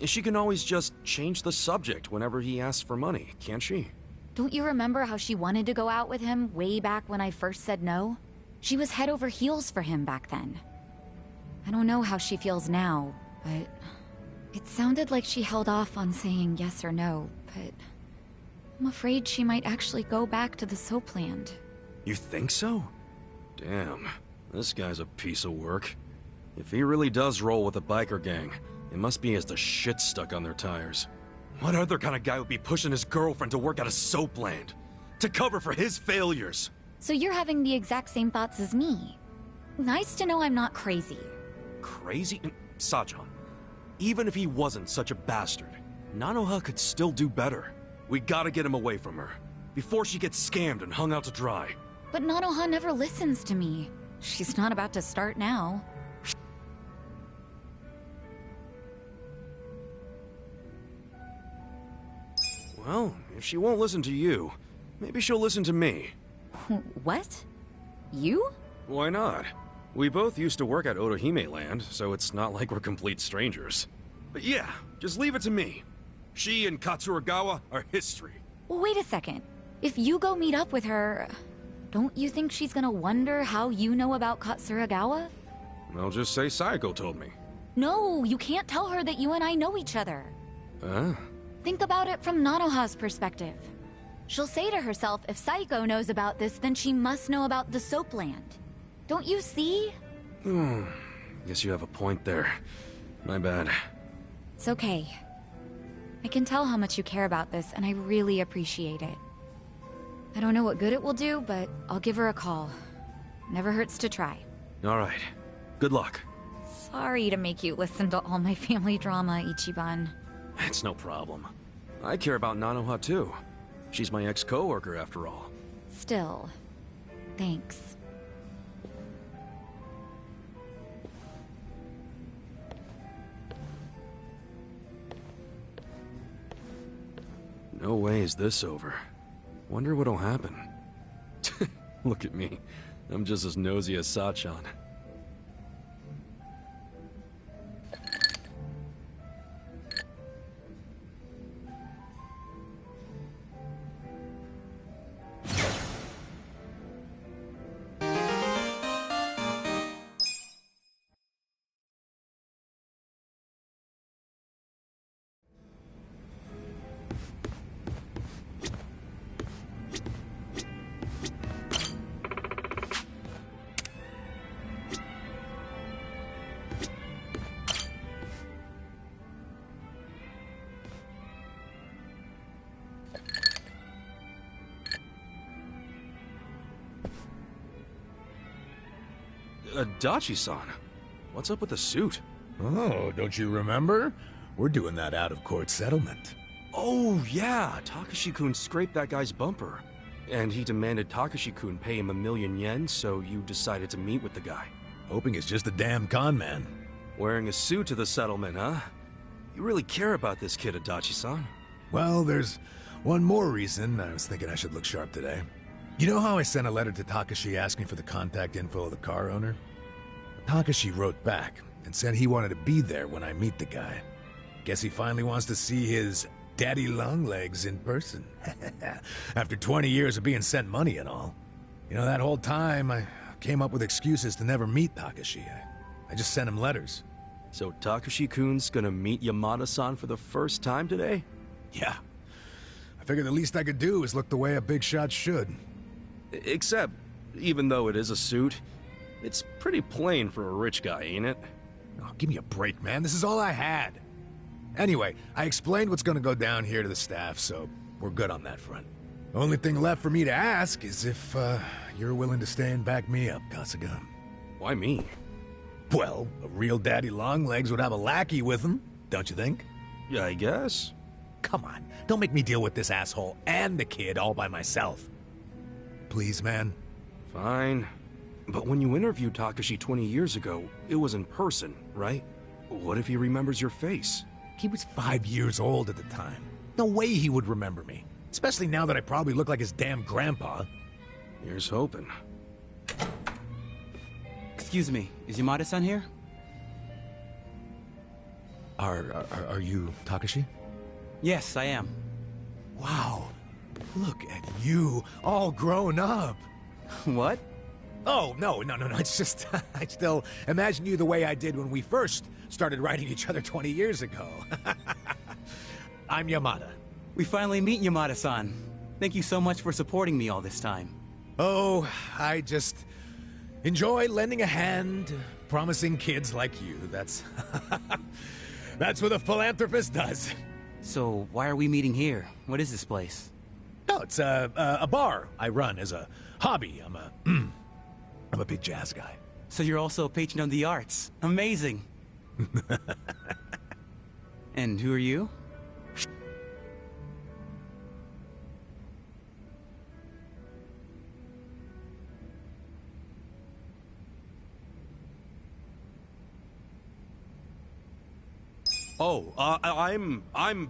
She can always just change the subject whenever he asks for money, can't she? Don't you remember how she wanted to go out with him way back when I first said no? She was head over heels for him back then. I don't know how she feels now, but it sounded like she held off on saying yes or no, but I'm afraid she might actually go back to the Soapland. You think so? Damn, this guy's a piece of work. If he really does roll with a biker gang, it must be as the shit stuck on their tires. What other kind of guy would be pushing his girlfriend to work at a Soapland? To cover for his failures? So you're having the exact same thoughts as me. Nice to know I'm not crazy. Crazy? Sajan, even if he wasn't such a bastard, Nanoha could still do better. We gotta get him away from her, before she gets scammed and hung out to dry. But Nanoha never listens to me. She's not about to start now. Well, if she won't listen to you, maybe she'll listen to me. What? You? Why not? We both used to work at Otohime Land, so it's not like we're complete strangers. But yeah, just leave it to me. She and Katsuragawa are history. Wait a second. If you go meet up with her, don't you think she's gonna wonder how you know about Katsuragawa? I'll just say Saiko told me. No, you can't tell her that you and I know each other. Huh? Think about it from Nanoha's perspective. She'll say to herself, if Saiko knows about this, then she must know about the Soapland. Don't you see? Guess you have a point there. My bad. It's okay. I can tell how much you care about this, and I really appreciate it. I don't know what good it will do, but I'll give her a call. Never hurts to try. All right. Good luck. Sorry to make you listen to all my family drama, Ichiban. It's no problem. I care about Nanoha too. She's my ex-coworker after all. Still, thanks. No way is this over. Wonder what'll happen. Look at me. I'm just as nosy as Sachan. Dachi-san, what's up with the suit? Oh, don't you remember? We're doing that out-of-court settlement. Oh, yeah, Takashi-kun scraped that guy's bumper. And he demanded Takashi-kun pay him 1,000,000 yen, so you decided to meet with the guy. Hoping it's just a damn con man. Wearing a suit to the settlement, huh? You really care about this kid, Adachi-san. Well, there's one more reason I was thinking I should look sharp today. You know how I sent a letter to Takashi asking for the contact info of the car owner? Takashi wrote back and said he wanted to be there when I meet the guy. Guess he finally wants to see his daddy longlegs in person. After 20 years of being sent money and all. You know, that whole time I came up with excuses to never meet Takashi. I just sent him letters. So Takashi-kun's gonna meet Yamada-san for the first time today? Yeah. I figured the least I could do is look the way a big shot should. Except, even though it is a suit, it's pretty plain for a rich guy, ain't it? Oh, give me a break, man. This is all I had. Anyway, I explained what's gonna go down here to the staff, so we're good on that front. Only thing left for me to ask is if, you're willing to stay and back me up, Kasuga. Why me? Well, a real daddy longlegs would have a lackey with him, don't you think? Yeah, I guess. Come on, don't make me deal with this asshole and the kid all by myself. Please, man. Fine. But when you interviewed Takashi 20 years ago, it was in person, right? What if he remembers your face? He was 5 years old at the time. No way he would remember me. Especially now that I probably look like his damn grandpa. Here's hoping. Excuse me, is Yamada-san here? Are you Takashi? Yes, I am. Wow. Look at you, all grown up. What? Oh, no. It's just, I still imagine you the way I did when we first started writing each other 20 years ago. I'm Yamada. We finally meet Yamada-san. Thank you so much for supporting me all this time. Oh, I just enjoy lending a hand, promising kids like you. That's what a philanthropist does. So, why are we meeting here? What is this place? No, it's a bar I run as a hobby. I'm a big jazz guy. So you're also a patron of the arts. Amazing. And who are you? Oh, I'm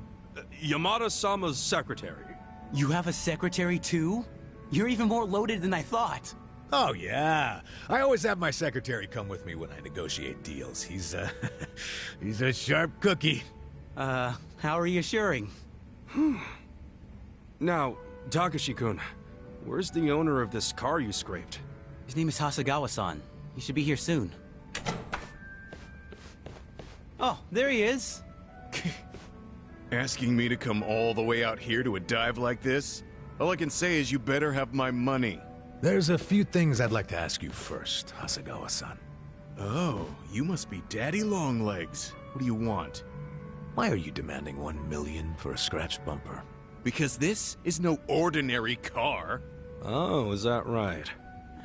Yamada-sama's secretary. You have a secretary too? You're even more loaded than I thought. Oh, yeah. I always have my secretary come with me when I negotiate deals. He's a sharp cookie. How reassuring. Now, Takashi-kun, where's the owner of this car you scraped? His name is Hasegawa-san. He should be here soon. Oh, there he is. Asking me to come all the way out here to a dive like this? All I can say is you better have my money. There's a few things I'd like to ask you first, Hasegawa-san. Oh, you must be Daddy Longlegs. What do you want? Why are you demanding 1 million for a scratched bumper? Because this is no ordinary car. Oh, is that right?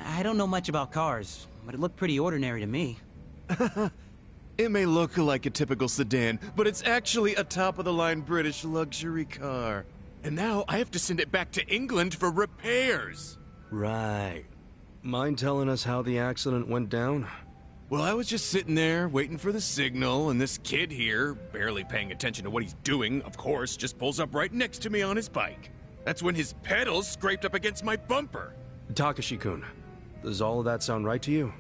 I don't know much about cars, but it looked pretty ordinary to me. It may look like a typical sedan, but it's actually a top-of-the-line British luxury car. And now I have to send it back to England for repairs. Right. Mind telling us how the accident went down? Well, I was just sitting there, waiting for the signal, and this kid here, barely paying attention to what he's doing, of course, just pulls up right next to me on his bike. That's when his pedals scraped up against my bumper. Takashi-kun, does all of that sound right to you?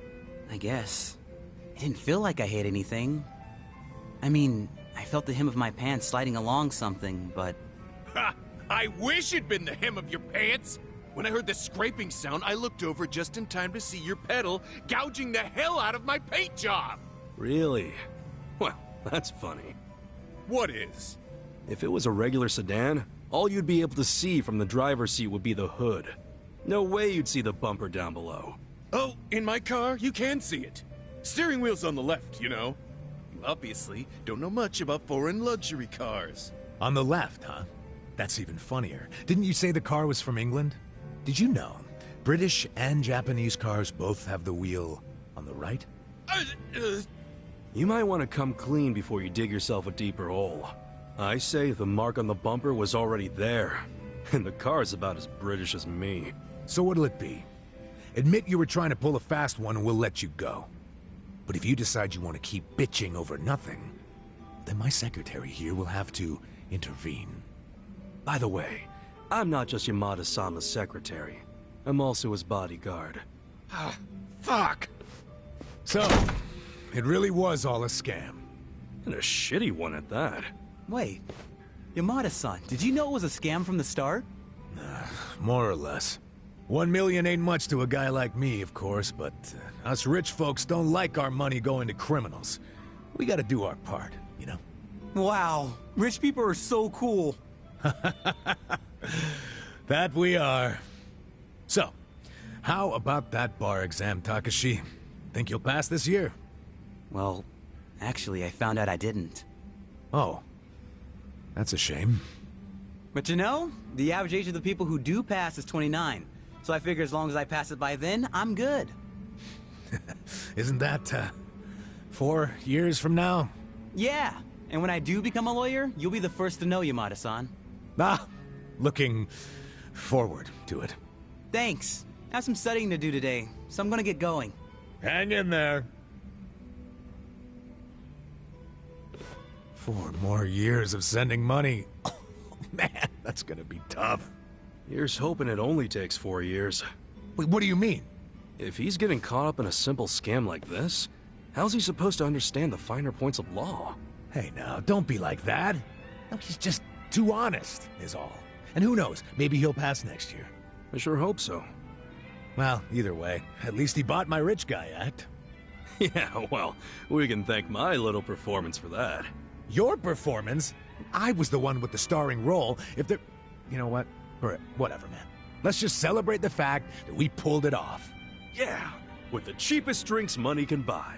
I guess. It didn't feel like I hit anything. I mean, I felt the hem of my pants sliding along something, but... Ha! I wish it'd been the hem of your pants! When I heard the scraping sound, I looked over just in time to see your pedal gouging the hell out of my paint job! Really? Well, that's funny. What is? If it was a regular sedan, all you'd be able to see from the driver's seat would be the hood. No way you'd see the bumper down below. Oh, in my car, you can see it. Steering wheel's on the left, you know. You obviously don't know much about foreign luxury cars. On the left, huh? That's even funnier. Didn't you say the car was from England? Did you know British and Japanese cars both have the wheel On the right? You might want to come clean before you dig yourself a deeper hole. I say the mark on the bumper was already there, and the car's about as British as me. So what'll it be? Admit you were trying to pull a fast one and we'll let you go. But if you decide you want to keep bitching over nothing, then my secretary here will have to intervene. By the way, I'm not just Yamada-sama's secretary. I'm also his bodyguard. Fuck! So, it really was all a scam. And a shitty one at that. Wait, Yamada-san, did you know it was a scam from the start? More or less. 1 million ain't much to a guy like me, of course, but us rich folks don't like our money going to criminals. We gotta do our part, you know? Wow, rich people are so cool. That we are. So, how about that bar exam, Takashi? Think you'll pass this year? Well, actually, I found out I didn't. Oh. That's a shame. But you know, the average age of the people who do pass is 29. So I figure as long as I pass it by then, I'm good. Isn't that, 4 years from now? Yeah, and when I do become a lawyer, you'll be the first to know, Yamada-san. Looking forward to it. Thanks. I have some studying to do today, so I'm gonna get going. Hang in there. 4 more years of sending money. Oh, man, that's gonna be tough. Here's hoping it only takes 4 years. Wait, what do you mean? If he's getting caught up in a simple scam like this, how's he supposed to understand the finer points of law? Hey now, don't be like that. No, he's just too honest, is all. And who knows, maybe he'll pass next year. I sure hope so. Well, either way, at least he bought my rich guy act. Yeah, well, we can thank my little performance for that. Your performance? I was the one with the starring role. If there... You know what? Whatever, man. Let's just celebrate the fact that we pulled it off. Yeah, with the cheapest drinks money can buy.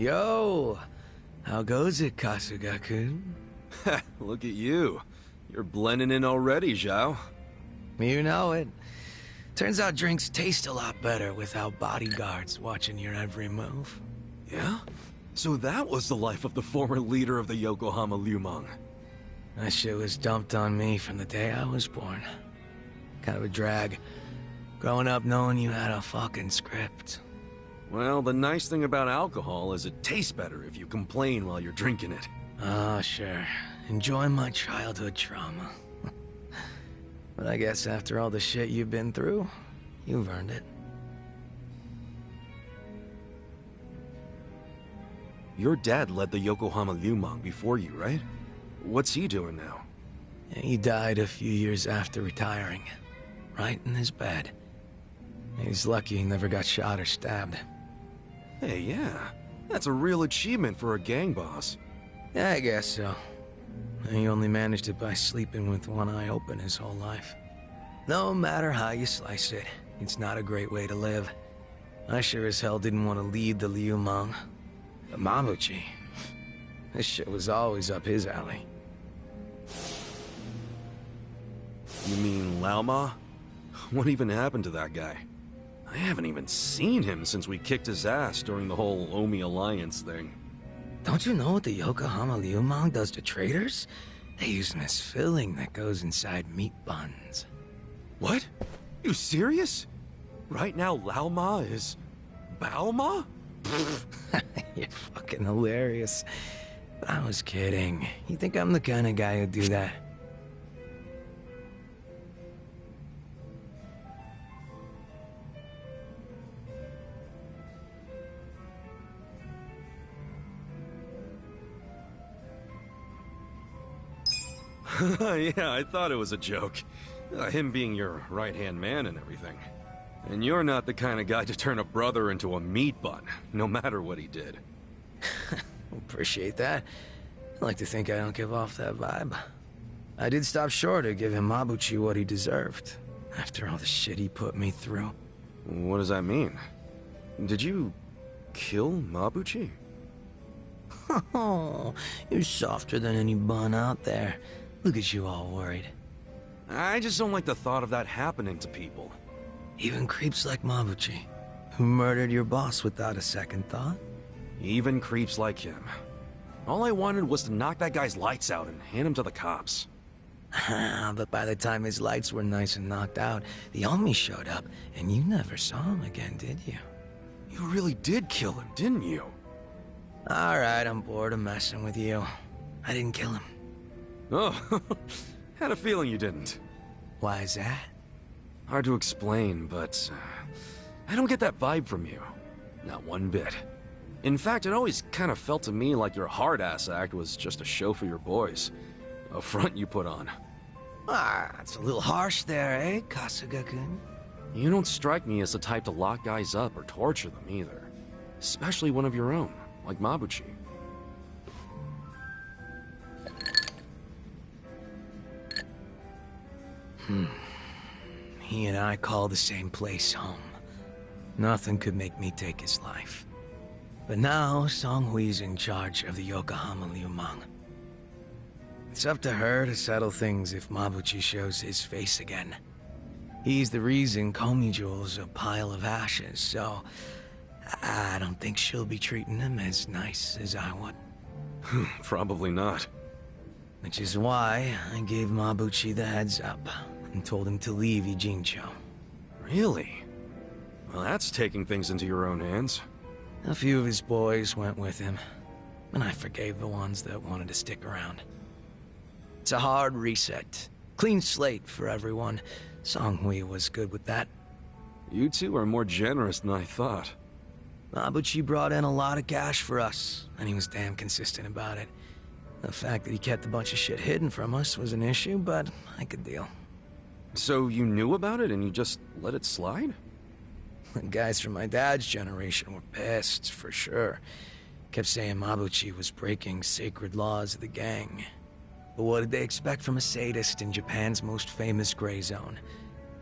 Yo! How goes it, Kasuga-kun? Look at you. You're blending in already, Zhao. You know it. Turns out drinks taste a lot better without bodyguards watching your every move. Yeah? So that was the life of the former leader of the Yokohama Lumang. That shit was dumped on me from the day I was born. Kind of a drag. Growing up knowing you had a fucking script. Well, the nice thing about alcohol is it tastes better if you complain while you're drinking it. Ah, sure. Enjoy my childhood trauma. But I guess after all the shit you've been through, you've earned it. Your dad led the Yokohama Lumang before you, right? What's he doing now? He died a few years after retiring. Right in his bed. He's lucky he never got shot or stabbed. Hey, yeah. That's a real achievement for a gang boss. Yeah, I guess so. He only managed it by sleeping with one eye open his whole life. No matter how you slice it, it's not a great way to live. I sure as hell didn't want to lead the Liumang. The Mamuchi. This shit was always up his alley. You mean Laoma? What even happened to that guy? I haven't even seen him since we kicked his ass during the whole Omi Alliance thing. Don't you know what the Yokohama Liumang does to traders? They use them as filling that goes inside meat buns. What? You serious? Right now Laoma is... Baoma? You're fucking hilarious. But I was kidding. You think I'm the kind of guy who'd do that? Yeah, I thought it was a joke. Him being your right-hand man and everything. And you're not the kind of guy to turn a brother into a meat bun, no matter what he did. Appreciate that. I like to think I don't give off that vibe. I did stop short of giving Mabuchi what he deserved, after all the shit he put me through. What does that mean? Did you kill Mabuchi? Oh, you're softer than any bun out there. Look at you all worried. I just don't like the thought of that happening to people. Even creeps like Mabuchi, who murdered your boss without a second thought? Even creeps like him. All I wanted was to knock that guy's lights out and hand him to the cops. But by the time his lights were nice and knocked out, the Omi showed up, and you never saw him again, did you? You really did kill him, didn't you? Alright, I'm bored of messing with you. I didn't kill him. Oh, had a feeling you didn't. Why is that? Hard to explain, but I don't get that vibe from you. Not one bit. In fact, it always kind of felt to me like your hard-ass act was just a show for your boys. A front you put on. Ah, that's a little harsh there, eh, Kasuga-kun? You don't strike me as the type to lock guys up or torture them either. Especially one of your own, like Mabuchi. He and I call the same place home. Nothing could make me take his life. But now, Songhui's in charge of the Yokohama Liumang. It's up to her to settle things if Mabuchi shows his face again. He's the reason Komiju's a pile of ashes, so I don't think she'll be treating him as nice as I would. Probably not. Which is why I gave Mabuchi the heads up and told him to leave Ijincho. Really? Well, that's taking things into your own hands. A few of his boys went with him, and I forgave the ones that wanted to stick around. It's a hard reset. Clean slate for everyone. Songhui was good with that. You two are more generous than I thought. Mabuchi brought in a lot of cash for us, and he was damn consistent about it. The fact that he kept a bunch of shit hidden from us was an issue, but I could deal. So you knew about it and you just let it slide? The guys from my dad's generation were pissed, for sure. Kept saying Mabuchi was breaking sacred laws of the gang. But what did they expect from a sadist in Japan's most famous gray zone?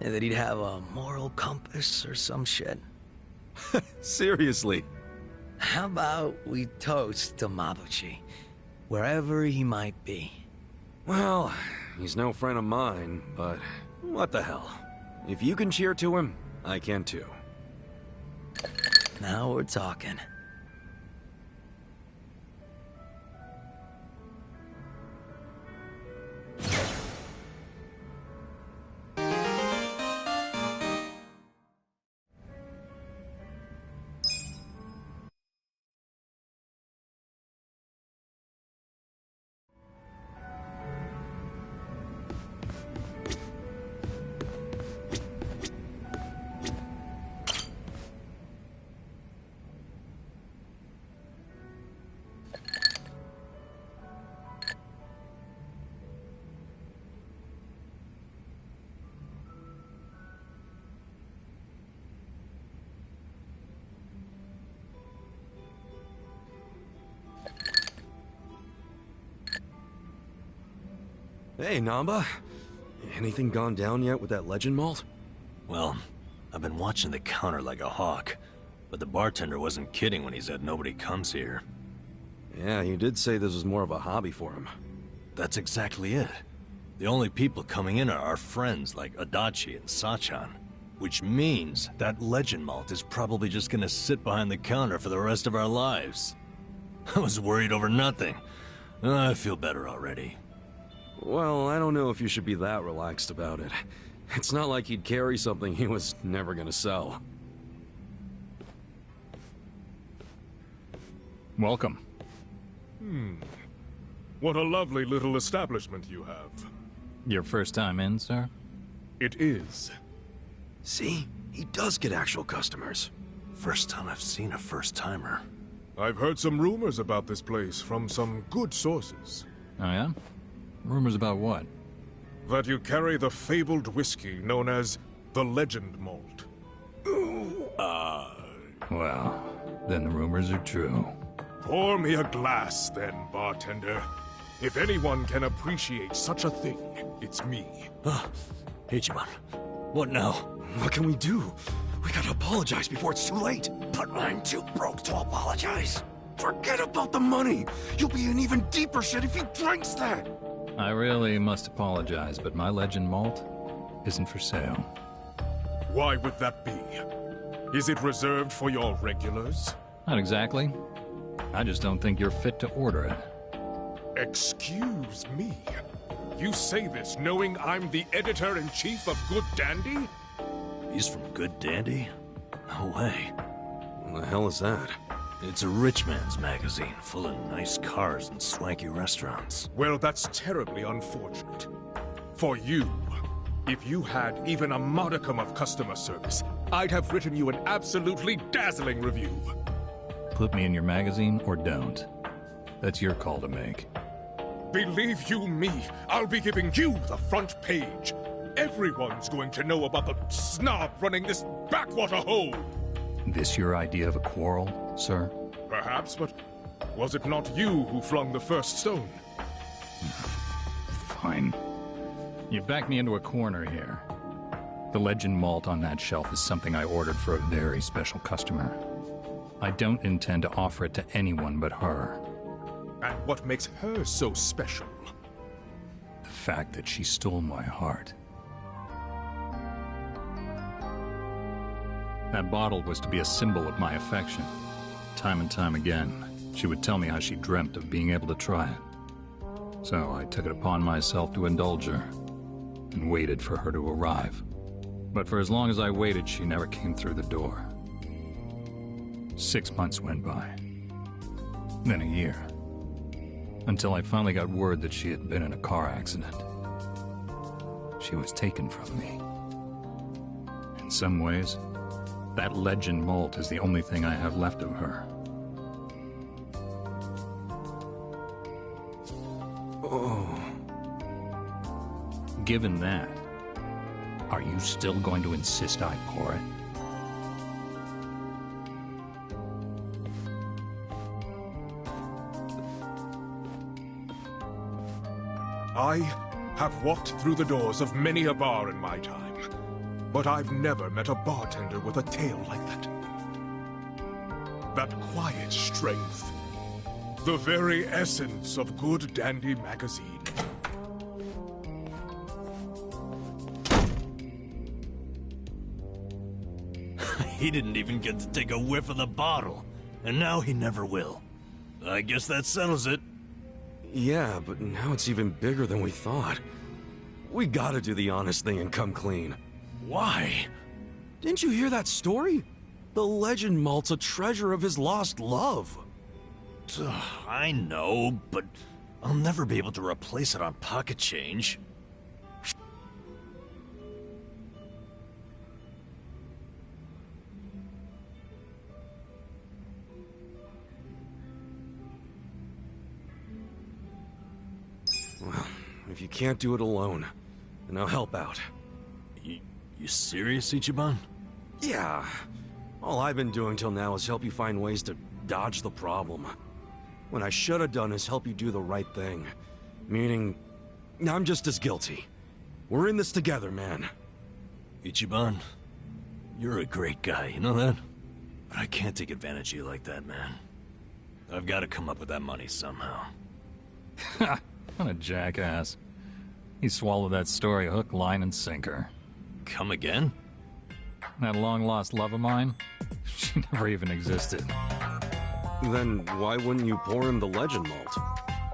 And that he'd have a moral compass or some shit? Seriously? How about we toast to Mabuchi, wherever he might be? Well, he's no friend of mine, but what the hell? If you can cheer to him, I can too. Now we're talking. Hey, Namba. Anything gone down yet with that legend malt? Well, I've been watching the counter like a hawk, but the bartender wasn't kidding when he said nobody comes here. Yeah, he did say this was more of a hobby for him. That's exactly it. The only people coming in are our friends like Adachi and Sachan, which means that legend malt is probably just gonna sit behind the counter for the rest of our lives. I was worried over nothing. I feel better already. Well, I don't know if you should be that relaxed about it. It's not like he'd carry something he was never gonna sell. Welcome. What a lovely little establishment you have. Your first time in, sir? It is. See? He does get actual customers. First time I've seen a first-timer. I've heard some rumors about this place from some good sources. Oh yeah? Rumors about what? That you carry the fabled whiskey known as the Legend Malt. Well, then the rumors are true. Pour me a glass, then, bartender. If anyone can appreciate such a thing, it's me. Ichiban, what now? What can we do? We gotta apologize before it's too late. But I'm too broke to apologize. Forget about the money. You'll be in even deeper shit if he drinks that. I really must apologize, but my Legend Malt isn't for sale. Why would that be? Is it reserved for your regulars? Not exactly. I just don't think you're fit to order it. Excuse me. You say this knowing I'm the editor-in-chief of Good Dandy? He's from Good Dandy? No way. What the hell is that? It's a rich man's magazine, full of nice cars and swanky restaurants. Well, that's terribly unfortunate. For you, if you had even a modicum of customer service, I'd have written you an absolutely dazzling review. Put me in your magazine or don't. That's your call to make. Believe you me, I'll be giving you the front page. Everyone's going to know about the snob running this backwater hole. This your idea of a quarrel, sir? Perhaps, but was it not you who flung the first stone? Fine. You backed me into a corner here. The Legend Malt on that shelf is something I ordered for a very special customer. I don't intend to offer it to anyone but her. And what makes her so special? The fact that she stole my heart. That bottle was to be a symbol of my affection. Time and time again, she would tell me how she dreamt of being able to try it. So I took it upon myself to indulge her, and waited for her to arrive. But for as long as I waited, she never came through the door. 6 months went by. Then a year. Until I finally got word that she had been in a car accident. She was taken from me. In some ways, that Legend Malt is the only thing I have left of her. Oh. Given that, are you still going to insist I pour it? I have walked through the doors of many a bar in my time, but I've never met a bartender with a tale like that. That quiet strength. The very essence of Good Dandy magazine. He didn't even get to take a whiff of the bottle, and now he never will. I guess that settles it. Yeah, but now it's even bigger than we thought. We gotta do the honest thing and come clean. Why? Didn't you hear that story? The Legend Malt's a treasure of his lost love. I know, but I'll never be able to replace it on pocket change. Well, if you can't do it alone, then I'll help out. You serious, Ichiban? Yeah. All I've been doing till now is help you find ways to dodge the problem. What I should have done is help you do the right thing. Meaning, I'm just as guilty. We're in this together, man. Ichiban, you're a great guy, you know that? But I can't take advantage of you like that, man. I've got to come up with that money somehow. Ha! What a jackass. He swallowed that story hook, line, and sinker. Come again? That long-lost love of mine? She never even existed. Then why wouldn't you pour him the Legend Malt?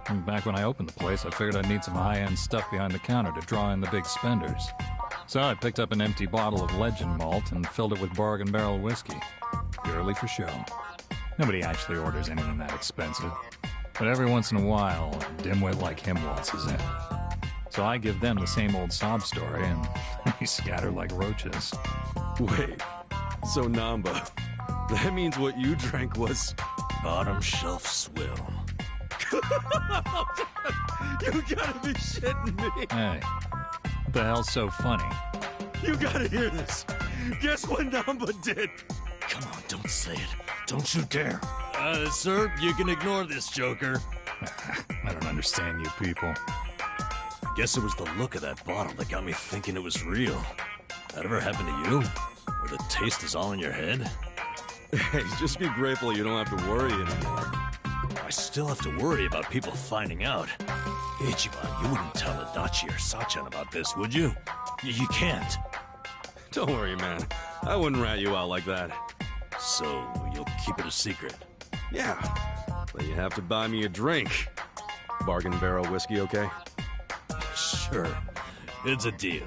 And back when I opened the place, I figured I'd need some high-end stuff behind the counter to draw in the big spenders. So I picked up an empty bottle of Legend Malt and filled it with bargain barrel whiskey. Purely for show. Nobody actually orders anything that expensive. But every once in a while, a dimwit like him waltzes in. So I give them the same old sob story, and they scatter like roaches. Wait, so Namba, that means what you drank was... bottom shelf swill. You gotta be shitting me. Hey, what the hell's so funny? You gotta hear this. Guess what Namba did? Come on, don't say it. Don't you dare. Sir, you can ignore this, Joker. I don't understand you people. I guess it was the look of that bottle that got me thinking it was real. That ever happened to you? Where the taste is all in your head? Hey, just be grateful you don't have to worry anymore. I still have to worry about people finding out. Ichiban, you wouldn't tell Adachi or Sachan about this, would you? You can't. Don't worry, man. I wouldn't rat you out like that. So, you'll keep it a secret? Yeah, but you have to buy me a drink. Bargain barrel whiskey, okay? Sure. It's a deal.